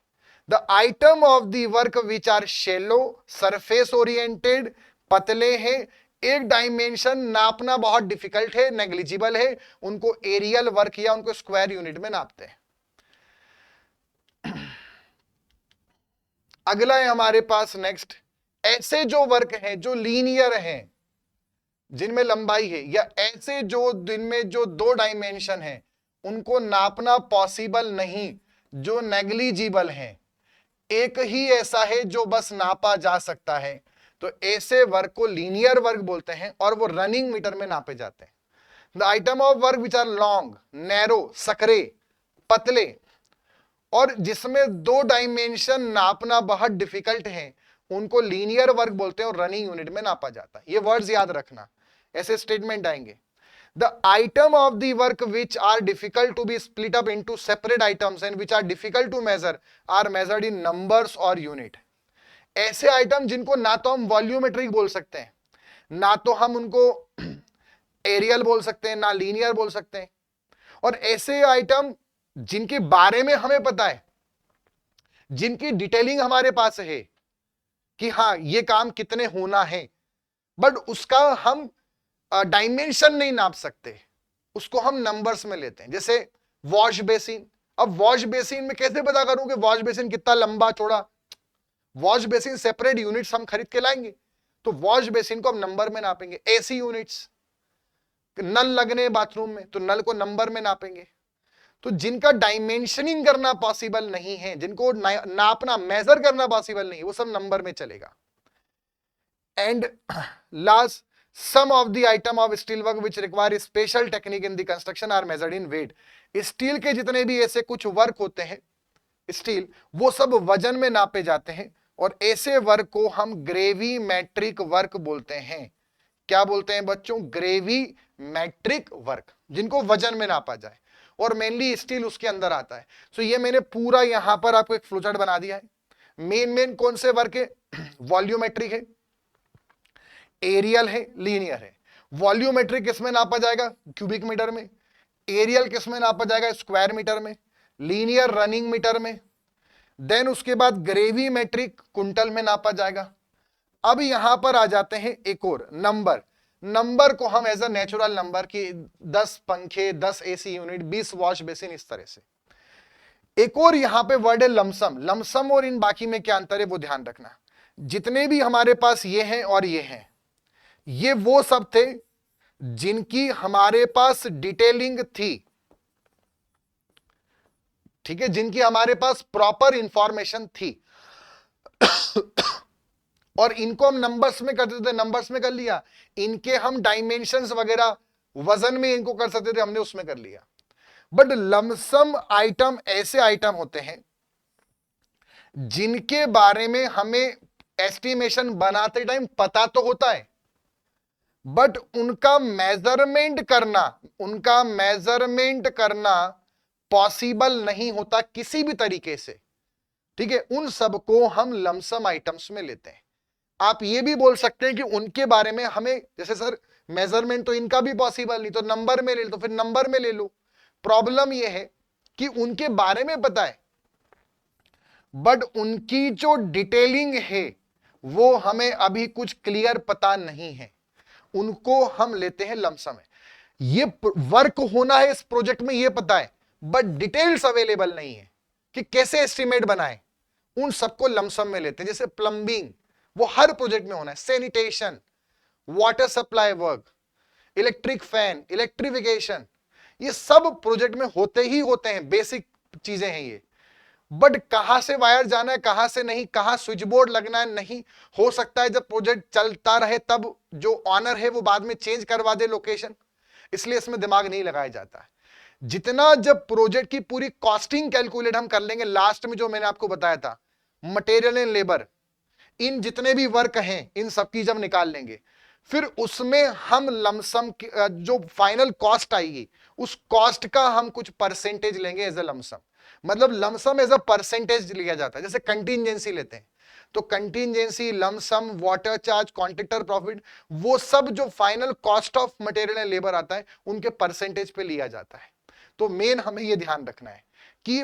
The item of the work which are shallow, surface oriented, पतले हैं, एक डायमेंशन नापना बहुत डिफिकल्ट है, नेग्लिजिबल है, उनको एरियल वर्क या उनको स्क्वायर यूनिट में नापते हैं। अगला है हमारे पास नेक्स्ट ऐसे जो वर्क हैं जो लीनियर हैं, जिनमें लंबाई है, या ऐसे जो जिनमें जो 2 डायमेंशन है, उनको नापना पॉसिबल नहीं, जो नेग्लिजिबल हैं। एक ही ऐसा है जो बस नापा जा सकता है, तो ऐसे वर्क को लीनियर वर्क बोलते हैं और वो रनिंग मीटर में नापे जाते हैं। The item of work which are long, narrow, सकरे, पतले, और जिसमें 2 डायमेंशन नापना बहुत डिफिकल्ट है, उनको लीनियर वर्क बोलते हैं और रनिंग यूनिट में नापा जाता है। ये वर्ड्स याद रखना, ऐसे स्टेटमेंट आएंगे। The item of the work which are difficult to be split up into separate items and which are difficult to measure are measured in numbers or unit. ऐसे आइटम जिनको ना तो हम वॉल्यूमेट्रिक बोल सकते हैं, ना तो हम उनको एरियल बोल सकते हैं, ना लीनियर बोल सकते हैं, और ऐसे आइटम जिनके बारे में हमें पता है, जिनकी डिटेलिंग हमारे पास है कि हाँ ये काम कितने होना है, बट उसका हम डायमेंशन नहीं नाप सकते, उसको हम नंबर्स में लेते हैं। जैसे वॉश बेसिन, अब वॉश बेसिन में कैसे पता करूं कि वॉश बेसिन कितना लंबा चौड़ा? वॉश बेसिन सेपरेट यूनिट्स हम खरीद के लाएंगे, तो वॉश बेसिन को हम नंबर में नापेंगे। एसी यूनिट्स, नल लगने बाथरूम में, तो नल को नंबर में नापेंगे। तो जिनका डायमेंशनिंग करना पॉसिबल नहीं है, जिनको नापना, मेजर करना पॉसिबल नहीं है, वो सब नंबर में चलेगा। And last, some of the item of steel work which require special technique in the construction are measured in weight. Steel के जितने भी ऐसे कुछ वर्क होते हैं स्टील, वो सब वजन में नापे जाते हैं, और ऐसे वर्क को हम ग्रेवीमेट्रिक वर्क बोलते हैं। क्या बोलते हैं बच्चों? ग्रेवीमेट्रिक वर्क, जिनको वजन में नापा जाए, और मेनली स्टील उसके अंदर आता है। सो ये मैंने पूरा यहां पर आपको एक फ्लोचार्ट बना दिया है। मेन कौन से वर्क है? वॉल्यूमेट्रिक है, एरियल है, लीनियर है। वॉल्यूमेट्रिक किसमें नापा जाएगा? क्यूबिक मीटर में। एरियल किसमें नापा जाएगा? स्क्वायर मीटर में। लीनियर रनिंग मीटर में। देन उसके बाद ग्रेवीमेट्रिक कुंटल में नापा जाएगा। अब यहां पर आ जाते हैं एक और नंबर। नंबर को हम एज अ नेचुरल नंबर की 10 पंखे, 10 एसी यूनिट, 20 वॉश बेसिन, इस तरह से। एक और यहां पे वर्ड है लमसम। लमसम और इन बाकी में क्या अंतर है वो ध्यान रखना। जितने भी हमारे पास ये हैं और ये हैं, ये वो सब थे जिनकी हमारे पास डिटेलिंग थी, ठीक है, जिनकी हमारे पास प्रॉपर इंफॉर्मेशन थी, और इनको हम नंबर्स में करते थे, नंबर्स में कर लिया। इनके हम डायमेंशंस वगैरह वजन में इनको कर सकते थे, हमने उसमें कर लिया। बट लमसम आइटम ऐसे आइटम होते हैं जिनके बारे में हमें एस्टिमेशन बनाते टाइम पता तो होता है, बट उनका मेजरमेंट करना पॉसिबल नहीं होता किसी भी तरीके से, ठीक है। उन सबको हम लमसम आइटम्स में लेते हैं। आप ये भी बोल सकते हैं कि उनके बारे में हमें, जैसे सर मेजरमेंट तो इनका भी पॉसिबल नहीं, तो नंबर में ले लो, तो फिर नंबर में ले लो। प्रॉब्लम यह है कि उनके बारे में पता है, बट उनकी जो डिटेलिंग है वो हमें अभी कुछ क्लियर पता नहीं है, उनको हम लेते हैं लमसम में। ये वर्क होना है इस प्रोजेक्ट में ये पता है, बट डिटेल्स अवेलेबल नहीं है कि कैसे एस्टिमेट बनाएं, उन सबको लमसम में लेते हैं। जैसे प्लम्बिंग, वो हर प्रोजेक्ट में होना है। Sanitation, water supply work, electric fan, electrification, ये सब प्रोजेक्ट में होते ही होते हैं, बेसिक चीजें हैं ये। बट कहां से वायर जाना है, कहां से नहीं, कहां स्विच बोर्ड लगना है, नहीं हो सकता है जब प्रोजेक्ट चलता रहे तब जो ऑनर है वो बाद में चेंज करवा दे लोकेशन, इसलिए इसमें दिमाग नहीं लगाया जाता है। जितना जब प्रोजेक्ट की पूरी कॉस्टिंग कैलकुलेट हम कर लेंगे, लास्ट में जो मैंने आपको बताया था, मटेरियल एंड लेबर, इन जितने भी वर्क हैं इन सबकी जब निकाल लेंगे, फिर उसमें हम लमसम जो फाइनल कॉस्ट आएगी उस कॉस्ट का हम कुछ परसेंटेज लेंगे एज अ लमसम। मतलब लमसम एज अ परसेंटेज लिया जाता है। जैसे कंटीजेंसी लेते हैं, तो contingency, lump sum, water charge, contractor profit, वो सब जो final cost of material and labour आता है उनके परसेंटेज पे लिया जाता है। तो मेन हमें ये ध्यान रखना है कि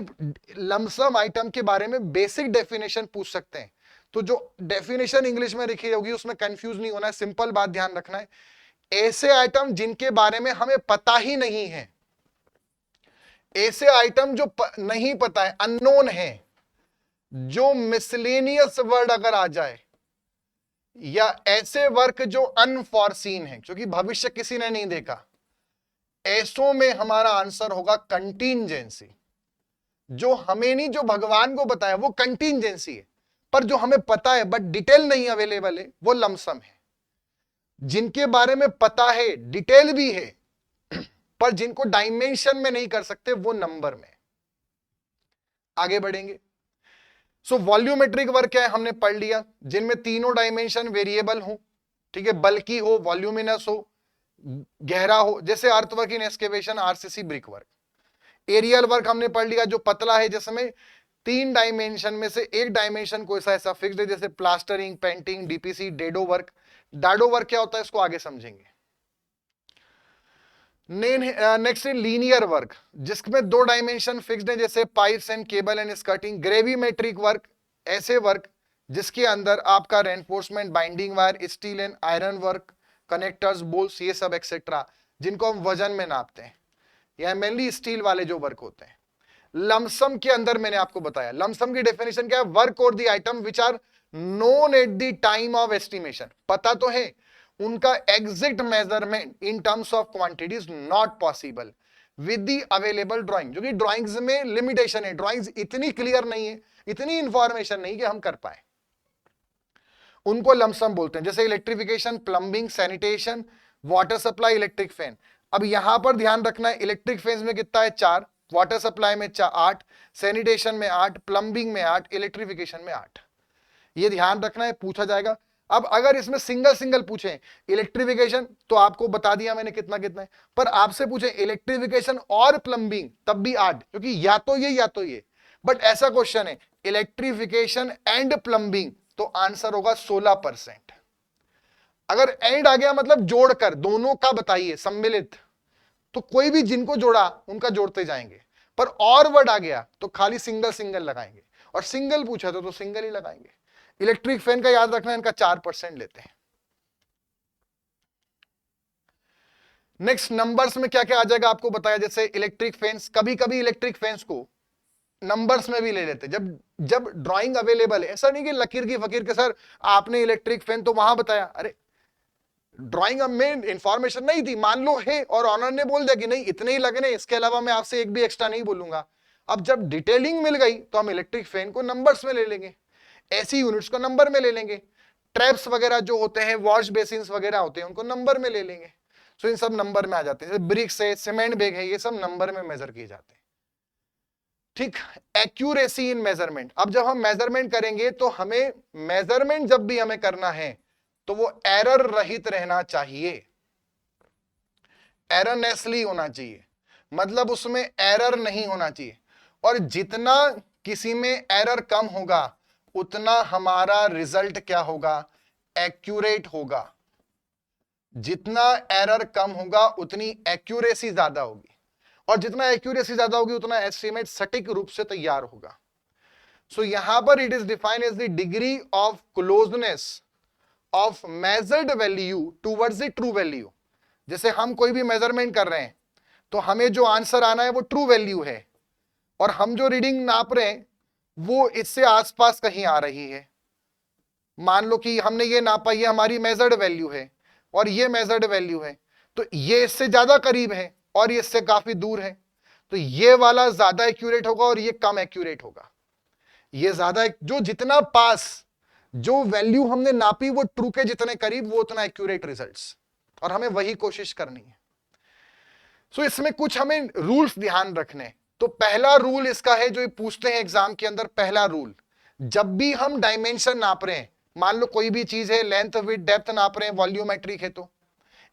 लमसम आइटम के बारे में बेसिक डेफिनेशन पूछ सकते हैं, तो जो डेफिनेशन इंग्लिश में लिखी होगी उसमें कंफ्यूज नहीं होना है, सिंपल बात ध्यान रखना है। ऐसे आइटम जिनके बारे में हमें पता ही नहीं है, ऐसे आइटम जो नहीं पता है, अननोन है, जो मिसलेनियस वर्ड अगर आ जाए, या ऐसे वर्क जो अनफॉरसीन है, क्योंकि भविष्य किसी ने नहीं देखा, ऐसों में हमारा आंसर होगा कंटीजेंसी। जो हमें नहीं, जो भगवान को बताया वो कंटीजेंसी है, पर जो हमें पता है बट डिटेल नहीं अवेलेबल है वो लमसम है। जिनके बारे में पता है, डिटेल भी है, पर जिनको डायमेंशन में नहीं कर सकते वो नंबर में। आगे बढ़ेंगे। सो वॉल्यूमेट्रिक वर्क क्या है हमने पढ़ लिया, जिनमें तीनों डायमेंशन वेरिएबल हो, ठीक है, बल्कि हो, वॉल्यूमिनस हो, गहरा हो, जैसे earthwork in excavation, RCC, brick work. Areal work हमने पढ़ लिया जो पतला है, जिसमें 3 डायमेंशन में से एक डायमेंशन कोई सा ऐसा फिक्स्ड है, जैसे plastering, painting, DPC, dado work. Dado work क्या होता है इसको आगे समझेंगे। नेक्स्ट है लीनियर वर्क, जिसमें 2 डायमेंशन फिक्स्ड है, जैसे pipes and cable and skirting. Gravimetric work, ऐसे वर्क जिसके अंदर आपका reinforcement, binding wire, steel and iron work, connectors, bolts, ये सब एक्सेट्रा, जिनको हम वजन में नापते हैं, या मेनली स्टील वाले जो वर्क होते हैं। लमसम के अंदर मैंने आपको बताया, लमसम की डेफिनेशन क्या है, वर्क और the item which are known at the time of estimation. पता तो है, उनका exact measurement in terms of quantity is not possible with the available drawing, जो कि ड्राइंग्स में लिमिटेशन है, ड्राइंग्स इतनी क्लियर नहीं है, इतनी इंफॉर्मेशन नहीं कि हम कर पाए, उनको लमसम बोलते हैं। जैसे electrification, plumbing, sanitation, water supply, electric fan. अब यहां पर ध्यान रखना है, इलेक्ट्रिक फैन में कितना है 4, वाटर सप्लाई में 8, सैनिटेशन में 8, प्लम्बिंग में 8, इलेक्ट्रिफिकेशन में 8। ये ध्यान रखना है, पूछा जाएगा। अब अगर इसमें सिंगल सिंगल पूछे इलेक्ट्रिफिकेशन, तो आपको बता दिया मैंने कितना कितना है, पर आपसे पूछे इलेक्ट्रिफिकेशन और प्लम्बिंग, तब भी 8, क्योंकि या तो ये या तो ये। बट ऐसा क्वेश्चन है इलेक्ट्रिफिकेशन एंड प्लम्बिंग, तो आंसर होगा 16%। अगर एंड आ गया मतलब जोड़कर दोनों का बताइए सम्मिलित, तो कोई भी जिनको जोड़ा उनका जोड़ते जाएंगे, पर और वर्ड आ गया तो खाली सिंगल सिंगल लगाएंगे, और सिंगल पूछा तो सिंगल ही लगाएंगे। इलेक्ट्रिक फैन का याद रखना, इनका 4% लेते हैं। नेक्स्ट नंबर्स में क्या क्या आ जाएगा आपको बताया, जैसे इलेक्ट्रिक फैंस, कभी कभी इलेक्ट्रिक फैंस को नंबर्स में भी ले लेते, जब ड्राइंग अवेलेबल है। ऐसा नहीं कि लकीर की फकीर के सर आपने इलेक्ट्रिक फैन तो वहां बताया, अरे ड्राइंग में इंफॉर्मेशन नहीं थी, मान लो है, और ऑनर ने बोल दिया कि नहीं इतने ही लगने, इसके अलावा मैं आपसे एक भी एक्स्ट्रा नहीं बोलूंगा। अब जब डिटेलिंग मिल गई तो हम इलेक्ट्रिक फैन को नंबर्स में ले लेंगे, ऐसी यूनिट्स को नंबर में ले लेंगे। ट्रैप्स वगैरह जो होते हैं, वॉश बेसिन्स वगैरह होते हैं, उनको नंबर में ले लेंगे। सो इन सब नंबर में आ जाते हैं। ब्रिक्स है, सीमेंट बैग है, ये सब नंबर में मेजर किए जाते हैं। ठीक, एक्यूरेसी इन मेजरमेंट। अब जब हम मेजरमेंट करेंगे तो हमें मेजरमेंट जब भी हमें करना है तो वो एरर रहित रहना चाहिए, एररनेसली होना चाहिए, मतलब उसमें एरर नहीं होना चाहिए। और जितना किसी में एरर कम होगा उतना हमारा रिजल्ट क्या होगा, एक्यूरेट होगा। जितना एरर कम होगा उतनी एक्यूरेसी ज्यादा होगी, और जितना एक्यूरेसी ज्यादा होगी उतना एस्टिमेट सटीक रूप से तैयार होगा। सो यहां पर it is defined as the degree of closeness of measured value towards the true value. जैसे हम कोई भी मेजरमेंट कर रहे हैं तो हमें जो आंसर आना है वो ट्रू वैल्यू है, और हम जो रीडिंग नाप रहे हैं वो इससे आसपास कहीं आ रही है। मान लो कि हमने ये नापा, ये हमारी मेजर्ड वैल्यू है और ये मेजर्ड वैल्यू है, तो ये इससे ज्यादा करीब है और ये इससे काफी दूर है, तो ये वाला ज्यादा एक्यूरेट होगा और ये कम एक्यूरेट होगा। ये ज्यादा, जो जितना पास, जो वैल्यू हमने नापी वो ट्रू के जितने करीब, वो उतना एक्यूरेट रिजल्ट्स, और हमें वही कोशिश करनी है। सो इसमें कुछ हमें रूल्स ध्यान रखने। तो पहला रूल इसका है जो पूछते हैं एग्जाम के अंदर, पहला रूल, जब भी हम डायमेंशन नाप रहे हैं, मान लो कोई भी चीज है, लेंथ विड्थ डेप्थ नाप रहे हैं, वॉल्यूमेट्रिक है तो,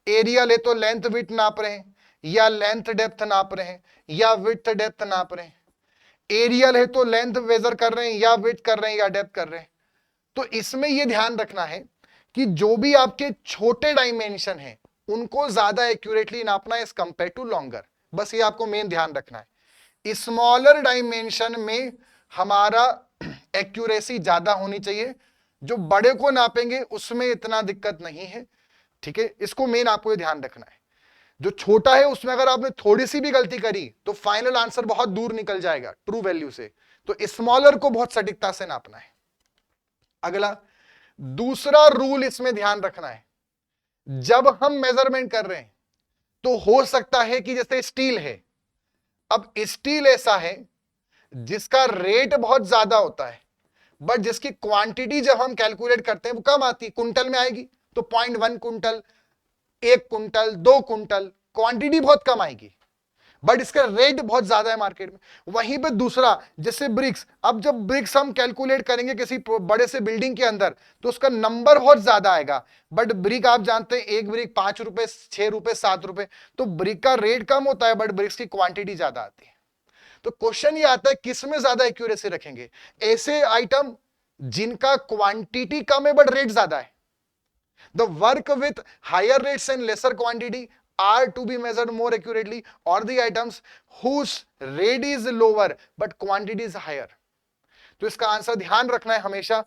एरियल है तो लेंथ विड्थ नाप रहे हैं या लेंथ डेप्थ नाप रहे हैं या विड्थ डेप्थ नाप रहे हैं, एरियल है तो लेंथ मेजर कर रहे हैं या विड्थ कर रहे हैं या डेप्थ कर रहे हैं। तो इसमें यह ध्यान रखना है कि जो भी आपके छोटे डायमेंशन है उनको ज्यादा एक्यूरेटली नापना है एज कंपेयर टू लॉन्गर। बस ये आपको मेन ध्यान रखना है। स्मॉलर डायमेंशन में हमारा एक्यूरेसी ज्यादा होनी चाहिए, जो बड़े को नापेंगे उसमें इतना दिक्कत नहीं है। ठीक है, इसको मेन आपको ध्यान रखना है। जो छोटा है उसमें अगर आपने थोड़ी सी भी गलती करी तो फाइनल आंसर बहुत दूर निकल जाएगा ट्रू वैल्यू से। तो स्मॉलर को बहुत सटीकता से नापना है। अगला, दूसरा रूल इसमें ध्यान रखना है, जब हम मेजरमेंट कर रहे हैं तो हो सकता है कि जैसे स्टील है, अब स्टील ऐसा है जिसका रेट बहुत ज्यादा होता है बट जिसकी क्वांटिटी जब हम कैलकुलेट करते हैं वो कम आती है, कुंटल में आएगी तो 0.1 कुंटल, 1 कुंटल, 2 कुंटल, क्वांटिटी बहुत कम आएगी बट इसका रेट बहुत ज्यादा है मार्केट में। वहीं पे दूसरा जैसे ब्रिक्स, अब जब ब्रिक्स हम कैलकुलेट करेंगे किसी बड़े से बिल्डिंग के अंदर तो उसका नंबर बहुत ज्यादा आएगा बट ब्रिक आप जानते हैं एक ब्रिक 5 रुपए, 6 रुपए, 7 रुपए, तो ब्रिक का रेट कम होता है बट ब्रिक्स की क्वांटिटी ज्यादा आती है। तो क्वेश्चन ये आता है किस में ज्यादा एक्यूरेसी रखेंगे, ऐसे आइटम जिनका क्वांटिटी कम है बट रेट ज्यादा है। The work with higher rates and lesser quantity are to be measured more accurately, or the items whose rate is lower but quantity is higher। तो इसका आंसर ध्यान रखना है हमेशा,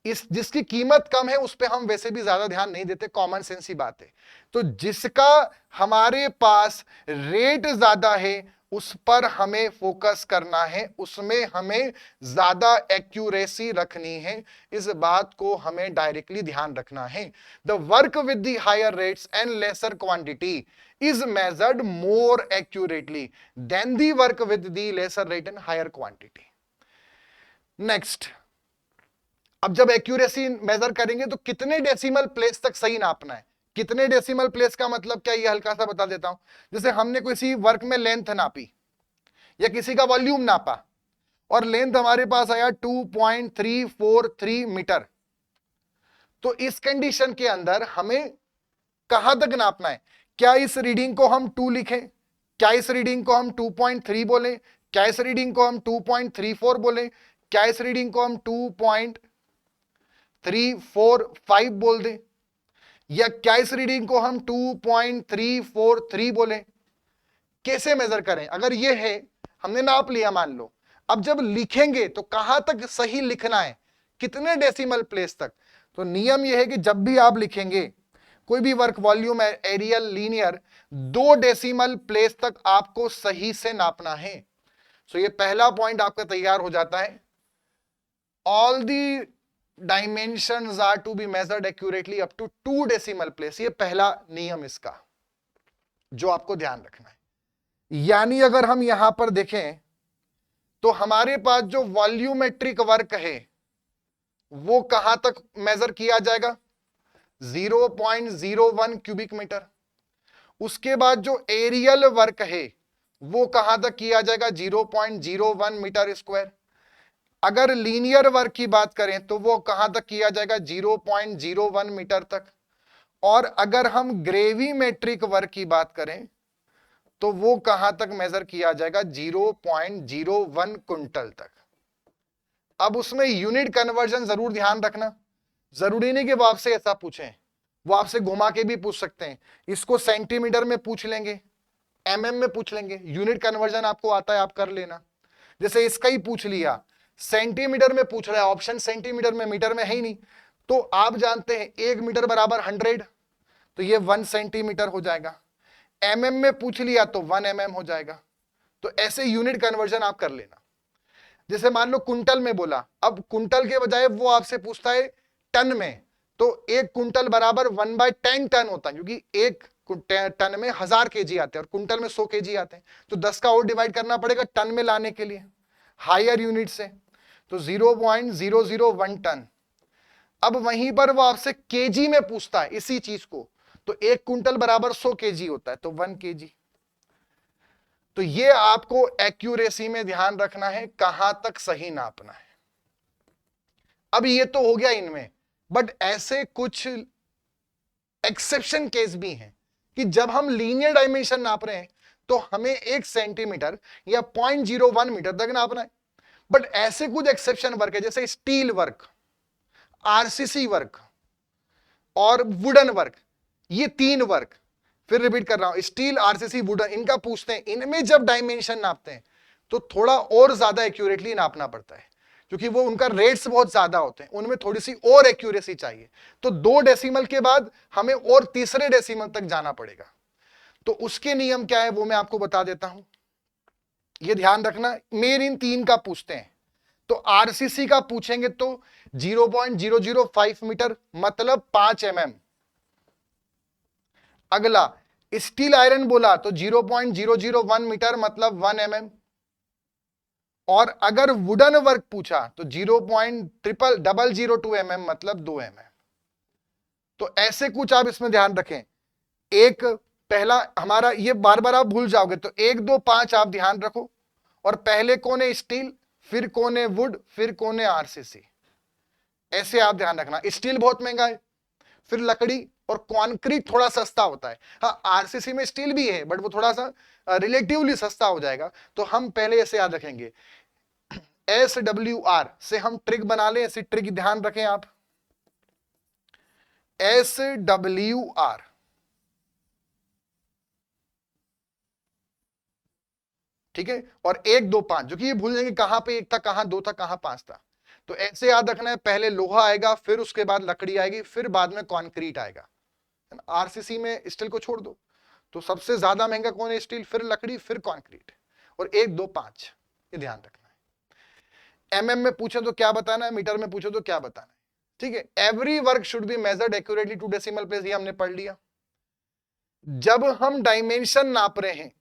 इस जिसकी कीमत कम है उस पे हम वैसे भी ज्यादा ध्यान नहीं देते, कॉमन सेंस ही बात है। तो जिसका हमारे पास रेट ज्यादा है उस पर हमें फोकस करना है, उसमें हमें ज्यादा एक्यूरेसी रखनी है, इस बात को हमें डायरेक्टली ध्यान रखना है। The work with the higher rates and lesser quantity is measured more accurately than the work with the lesser rate and higher quantity. Next, अब जब एक्यूरेसी मेजर करेंगे तो कितने डेसिमल प्लेस तक सही नापना है। कितने डेसिमल प्लेस का मतलब क्या, ये हल्का सा बता देता हूं। जैसे हमने किसी वर्क में लेंथ नापी या किसी का वॉल्यूम नापा और लेंथ हमारे पास आया 2.343 मीटर, तो इस कंडीशन के अंदर हमें कहां तक नापना है। क्या इस रीडिंग को हम 2 लिखें, क्या इस रीडिंग को हम 2.3 बोलें, क्या इस रीडिंग को हम 2.34 बोलें, क्या इस रीडिंग को हम 2.345 बोल दें, या क्या इस रीडिंग को हम 2.343 बोलें। कैसे मेजर करें, अगर ये है हमने नाप लिया मान लो, अब जब लिखेंगे तो कहां तक सही लिखना है, कितने डेसिमल प्लेस तक। तो नियम यह है कि जब भी आप लिखेंगे कोई भी work, volume, areal, linear, 2 decimal place तक आपको सही से नापना है। सो ये पहला पॉइंट आपका तैयार हो जाता है, all the dimensions are to be measured accurately up to 2 decimal place. ये पहला नियम इसका जो आपको ध्यान रखना है। यानी अगर हम यहां पर देखें तो हमारे पास जो वॉल्यूमेट्रिक वर्क है वो कहां तक मेजर किया जाएगा, 0.01 क्यूबिक मीटर। उसके बाद जो एरियल वर्क है वो कहां तक किया जाएगा, 0.01 मीटर स्क्वायर। अगर लीनियर वर्क की बात करें तो वो कहां तक किया जाएगा, 0.01 मीटर तक। और अगर हम ग्रेविमेट्रिक वर्क की बात करें तो वो कहां तक मेजर किया जाएगा, 0.01 कुंटल तक। अब उसमें यूनिट कन्वर्जन जरूर ध्यान रखना, जरूरी नहीं कि वो आपसे ऐसा पूछें, वो आपसे घुमा के भी पूछ सकते हैं। इसको सेंटीमीटर में पूछ लेंगे, एमएम में पूछ लेंगे, यूनिट कन्वर्जन आपको आता है आप कर लेना। जैसे इसका ही पूछ लिया, सेंटीमीटर में पूछ रहा है, ऑप्शन सेंटीमीटर में, मीटर में है ही नहीं, तो आप जानते हैं 1 मीटर बराबर 100, तो ये 1 सेंटीमीटर हो जाएगा। एमएम में पूछ लिया तो 1 mm हो जाएगा। तो ऐसे यूनिट कन्वर्जन आप कर लेना। जैसे मान लो कुंटल में बोला, अब कुंटल के बजाय वो आपसे पूछता है टन में, तो 1 कुंटल बराबर 1/10 टन होता है, क्योंकि 1 टन में 1000 kg आते हैं और कुंटल में 100 kg आते हैं, तो 10 का और डिवाइड करना पड़ेगा टन में लाने के लिए, हायर यूनिट से, तो 0.001 टन। अब वहीं पर वो आपसे केजी में पूछता है इसी चीज को, तो 1 कुंटल बराबर 100 kg होता है, तो 1 kg। तो ये आपको एक्यूरेसी में ध्यान रखना है, कहां तक सही नापना है। अब ये तो हो गया इनमें, बट ऐसे कुछ एक्सेप्शन केस भी हैं कि जब हम लीनियर डायमेंशन नाप रहे हैं तो हमें 1 सेंटीमीटर या 0.01 मीटर तक नापना है। बट ऐसे कुछ एक्सेप्शन वर्क है, जैसे स्टील वर्क, आरसीसी वर्क और वुडन वर्क, ये 3 वर्क, फिर रिपीट कर रहा हूं, स्टील, आरसीसी, वुडन, इनका पूछते हैं। इनमें जब डायमेंशन नापते हैं तो थोड़ा और ज्यादा एक्यूरेटली नापना पड़ता है, क्योंकि वो उनका रेट्स बहुत ज्यादा होते हैं, उनमें थोड़ी सी और एक्यूरेसी चाहिए। तो 2 डेसिमल के बाद हमें और तीसरे डेसिमल तक जाना पड़ेगा। तो उसके नियम क्या है वो मैं आपको बता देता हूं, ये ध्यान रखना। मेन इन 3 का पूछते हैं, तो आरसीसी का पूछेंगे तो 0.005 मीटर मतलब 5 mm। अगला स्टील आयरन बोला तो 0.001 मीटर मतलब 1 mm। और अगर वुडन वर्क पूछा तो 0.002 mm मतलब 2 mm। तो ऐसे कुछ आप इसमें ध्यान रखें। एक पहला हमारा ये बार बार आप भूल जाओगे, तो 1 2 5 आप ध्यान रखो, और पहले कौन है स्टील, फिर कौन है वुड, फिर कौन है आरसीसी, ऐसे आप ध्यान रखना। स्टील बहुत महंगा है, फिर लकड़ी और कंक्रीट थोड़ा सस्ता होता है। हाँ, आरसीसी में स्टील भी है बट वो थोड़ा सा रिलेटिवली सस्ता हो जाएगा, तो हम पहले ऐसे याद रखेंगे। SWR से हम ट्रिक बना लें, ऐसी ट्रिक ध्यान रखें आप। SWR ठीक है, और 1 2 5, जो कि ये भूल जाएंगे कहां पे 1 था, कहां 2 था, कहां 5 था। तो ऐसे याद रखना है, पहले लोहा आएगा, फिर उसके बाद लकड़ी आएगी, फिर बाद में कंक्रीट आएगा। आरसीसी में स्टील को छोड़ दो, तो सबसे ज्यादा महंगा कौन है, स्टील, फिर लकड़ी, फिर कंक्रीट, और 1 2 5 ये ध्यान रखना है। एमएम में पूछे तो क्या बताना है, मीटर में पूछे तो क्या बताना है, ठीक है। Every work should be measured accurately to decimal place, ये हमने पढ़ लिया। जब हम डायमेंशन नाप रहे हैं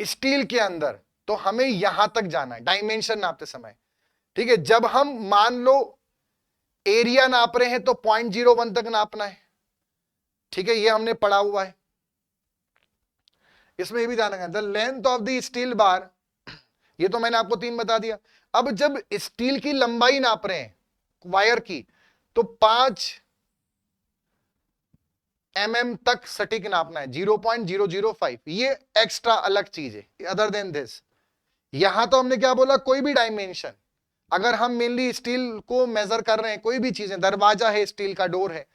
स्टील के अंदर, तो हमें यहां तक जाना है डायमेंशन नापते समय, ठीक है। जब हम मान लो एरिया नाप रहे हैं तो 0.01 तक नापना है, ठीक है, ये हमने पढ़ा हुआ है। इसमें ये भी ध्यान रखना, the length of the steel bar, ये तो मैंने आपको 3 बता दिया। अब जब स्टील की लंबाई नाप रहे हैं वायर की, तो 5 mm तक सटीक नापना है, 0.005, ये एक्स्ट्रा अलग चीज है अदर देन दिस। यहां तो हमने क्या बोला, कोई भी डायमेंशन, अगर हम मेनली स्टील को मेजर कर रहे हैं, कोई भी चीज है, दरवाजा है स्टील का, डोर है,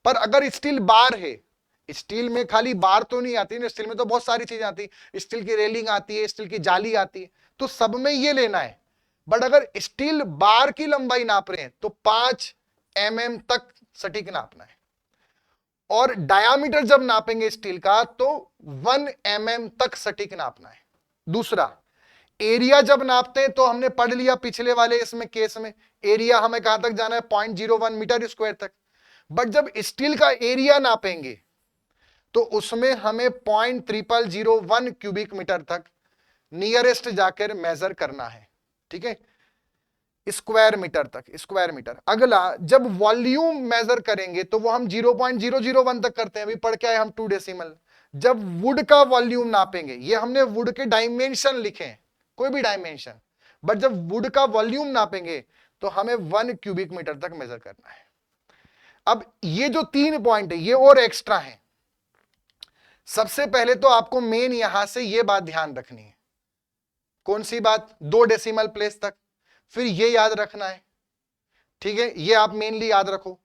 पर अगर स्टील बार है, स्टील में खाली बार तो नहीं आती ना, स्टील में तो बहुत सारी चीजें आती, स्टील की रेलिंग आती है, स्टील की जाली आती है, तो सब में ये लेना है। बट अगर स्टील बार की लंबाई नाप रहे हैं तो 5 mm तक सटीक नापना है, और डायामीटर जब नापेंगे स्टील का तो 1 mm तक सटीक नापना है। दूसरा, एरिया जब नापते हैं तो हमने पढ़ लिया पिछले वाले इसमें केस में, एरिया हमें कहां तक जाना है, 0.01 मीटर स्क्वायर तक। बट जब स्टील का एरिया नापेंगे तो उसमें हमें 0.0001 क्यूबिक मीटर तक नियरेस्ट जाकर मेजर करना है, ठीक है, स्क्वायर मीटर तक, स्क्वायर मीटर। अगला, जब वॉल्यूम मेजर करेंगे तो वो हम 0.001 तक करते हैं, अभी पढ़ के आए हम 2 डेसिमल। जब वुड का वॉल्यूम नापेंगे, ये हमने वुड के डायमेंशन लिखे हैं, कोई भी डायमेंशन, बट जब वुड का वॉल्यूम नापेंगे तो हमें 1 क्यूबिक मीटर तक मेजर करना है। अब ये जो 3 पॉइंट है ये और एक्स्ट्रा है। सबसे पहले तो आपको मेन यहां से ये बात ध्यान रखनी है, कौन सी बात, 2 डेसिमल प्लेस तक, फिर ये याद रखना है, ठीक है, ये आप मेनली याद रखो।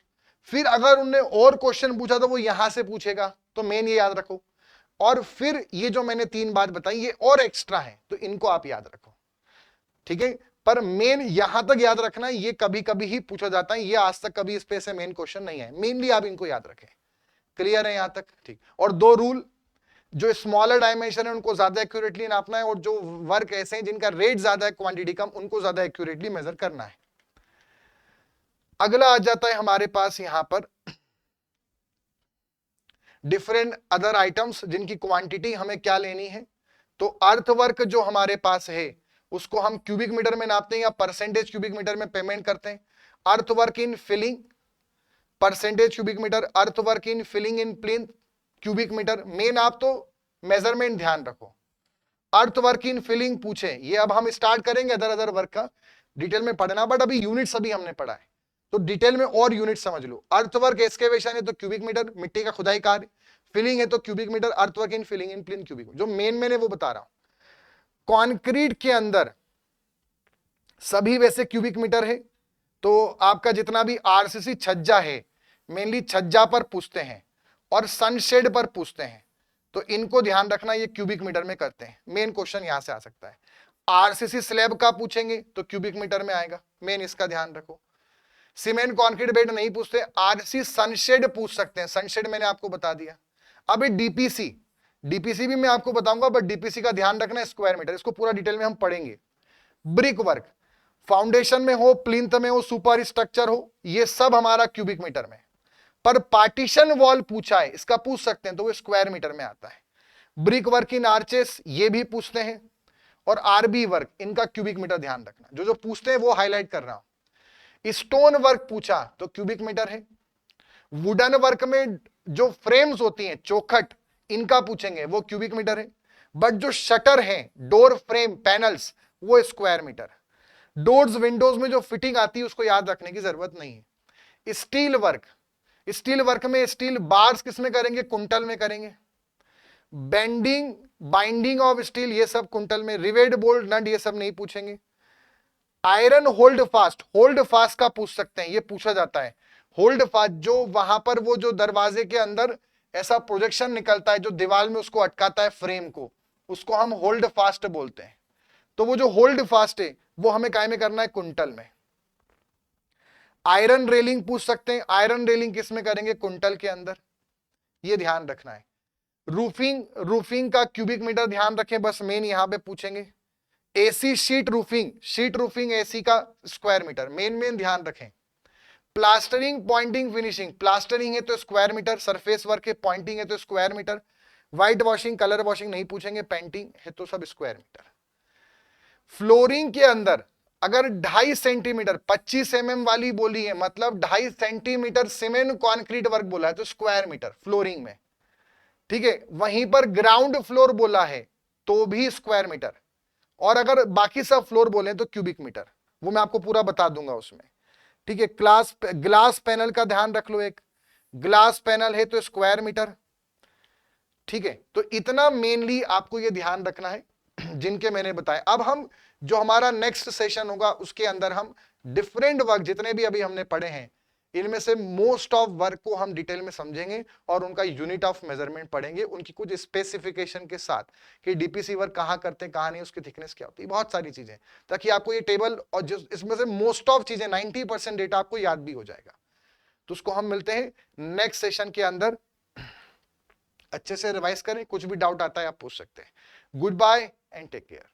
फिर अगर उन्होंने और क्वेश्चन पूछा तो वो यहां से पूछेगा, तो मेन ये याद रखो। और फिर ये जो मैंने 3 बात बताई ये और एक्स्ट्रा है, तो इनको आप याद रखो, ठीक है। पर मेन यहां तक याद रखना, ये कभी कभी ही पूछा जाता है, ये आज तक कभी इस पे से मेन क्वेश्चन नहीं है, मेनली आप इनको याद रखें। क्लियर है यहां तक, ठीक। और 2 रूल, जो स्मॉलर डायमेंशन है उनको ज्यादा एक्यूरेटली नापना है, और जो वर्क ऐसे हैं जिनका रेट ज्यादा है, क्वांटिटी कम, उनको ज्यादा एक्यूरेटली मेजर करना है। अगला आ जाता है हमारे पास यहां पर डिफरेंट अदर आइटम्स जिनकी क्वांटिटी हमें क्या लेनी है। तो अर्थ वर्क जो हमारे पास है उसको हम क्यूबिक मीटर में नापते हैं या परसेंटेज क्यूबिक मीटर में पेमेंट करते हैं। Earth work in filling percentage cubic metre, earth work in filling in plain cubic metre. Main आप तो मेजरमेंट ध्यान रखो। अर्थ वर्क इन फिलिंग पूछे, ये अब हम स्टार्ट करेंगे अदर अदर वर्क का डिटेल में पढ़ना, बट अभी यूनिट्स अभी हमने पढ़ा है तो डिटेल में और यूनिट समझ लो। अर्थवर्क एक्सकेवेशन है तो क्यूबिक मीटर, मिट्टी का खुदाई कार्य। फिलिंग है तो cubic metre, earthwork in filling in plain cubic, जो मेन मैंने वो बता रहा हूं। कंक्रीट के अंदर सभी वैसे क्यूबिक मीटर है, तो आपका जितना भी आरसीसी छज्जा है मेनली छज्जा पर पूछते हैं और सनशेड पर पूछते हैं, तो इनको ध्यान रखना, ये क्यूबिक मीटर में करते हैं। मेन क्वेश्चन यहां से आ सकता है। आरसीसी स्लैब का पूछेंगे तो क्यूबिक मीटर में आएगा, मेन इसका ध्यान रखो। सीमेंट कंक्रीट बेड नहीं पूछते, आरसी सनशेड पूछ सकते हैं, सनशेड मैंने आपको बता दिया। अब डीपीसी, डीपीसी भी मैं आपको बताऊंगा, बट डीपीसी का ध्यान रखना है स्क्वायर मीटर, इसको पूरा डिटेल में हम पढ़ेंगे। ब्रिक वर्क, फाउंडेशन में हो, प्लिंथ में हो, सुपर स्ट्रक्चर हो, ये सब हमारा क्यूबिक मीटर में। पर पार्टीशन वॉल पूछा है, इसका पूछ सकते हैं तो वो स्क्वायर मीटर में आता है। ब्रिक वर्क इन आर्चेस ये भी पूछते हैं, और आरबी वर्क, इनका क्यूबिक मीटर ध्यान रखना, जो जो पूछते हैं वो हाईलाइट कर रहा हूं। स्टोन वर्क पूछा तो क्यूबिक मीटर है। वुडन वर्क में जो फ्रेम्स होती हैं, चौखट, इनका पूछेंगे वो क्यूबिक मीटर है। बट जो शटर है, डोर फ्रेम, पैनल्स, वो स्क्वायर मीटर। डोर्स विंडोज में जो फिटिंग आती है उसको याद रखने की जरूरत नहीं है। स्टील वर्क, स्टील वर्क में स्टील बार्स किस में करेंगे, कुंटल में करेंगे। बेंडिंग, बाइंडिंग ऑफ स्टील, ये सब कुंटल में। रिवेट, बोल्ट, नट, ये सब नहीं पूछेंगे। Iron hold fast, hold fast का पूछ सकते हैं, ये पूछा जाता है। होल्ड फास्ट, जो वहां पर वो जो दरवाजे के अंदर ऐसा प्रोजेक्शन निकलता है जो दीवार में उसको अटकाता है, फ्रेम को, उसको हम होल्ड फास्ट बोलते हैं। तो वो जो होल्ड फास्ट है वो हमें काय में करना है, कुंटल में। आयरन रेलिंग पूछ सकते हैं, आयरन रेलिंग किस में करेंगे, कुंटल के अंदर, ये ध्यान रखना है। रूफिंग, रूफिंग का क्यूबिक मीटर ध्यान रखें, बस मेन यहां पे पूछेंगे। AC sheet roofing, sheet roofing AC का स्क्वायर मीटर, मेन मेन ध्यान रखें। प्लास्टरिंग, पॉइंटिंग, फिनिशिंग, प्लास्टरिंग है तो स्क्वायर मीटर, सरफेस वर्क है, पॉइंटिंग है तो square metre. White washing, colour washing नहीं पूछेंगे, पेंटिंग है तो सब स्क्वायर मीटर। फ्लोरिंग के अंदर अगर 2.5 सेंटीमीटर 25 mm वाली बोली है, मतलब 2.5 सेंटीमीटर सीमेंट कॉन्क्रीट वर्क बोला है तो स्क्वायर मीटर फ्लोरिंग में, ठीक है। वहीं पर ग्राउंड फ्लोर बोला है तो भी स्क्वायर मीटर, और अगर बाकी सब फ्लोर बोले तो क्यूबिक मीटर, वो मैं आपको पूरा बता दूंगा उसमें, ठीक है। ग्लास पैनल का ध्यान रख लो, एक ग्लास पैनल है तो स्क्वायर मीटर, ठीक है। तो इतना मेनली आपको ये ध्यान रखना है जिनके मैंने बताए। अब हम जो हमारा नेक्स्ट सेशन होगा उसके अंदर हम डिफरेंट वर्क जितने भी अभी हमने पढ़े हैं, इनमें से मोस्ट ऑफ वर्क को हम डिटेल में समझेंगे और उनका यूनिट ऑफ मेजरमेंट पढ़ेंगे, उनकी कुछ स्पेसिफिकेशन के साथ कि डीपीसी वर्क कहाँ करते हैं, कहाँ नहीं, उसकी थिकनेस क्या होती है, बहुत सारी चीजें, ताकि आपको ये टेबल और जो इसमें से मोस्ट ऑफ चीजें 90% डेटा आपको याद भी हो जाएगा। तो उसको हम मिलते हैं नेक्स्ट सेशन के अंदर। अच्छे से रिवाइज करें, कुछ भी डाउट आता है आप पूछ सकते हैं। Goodbye and take care.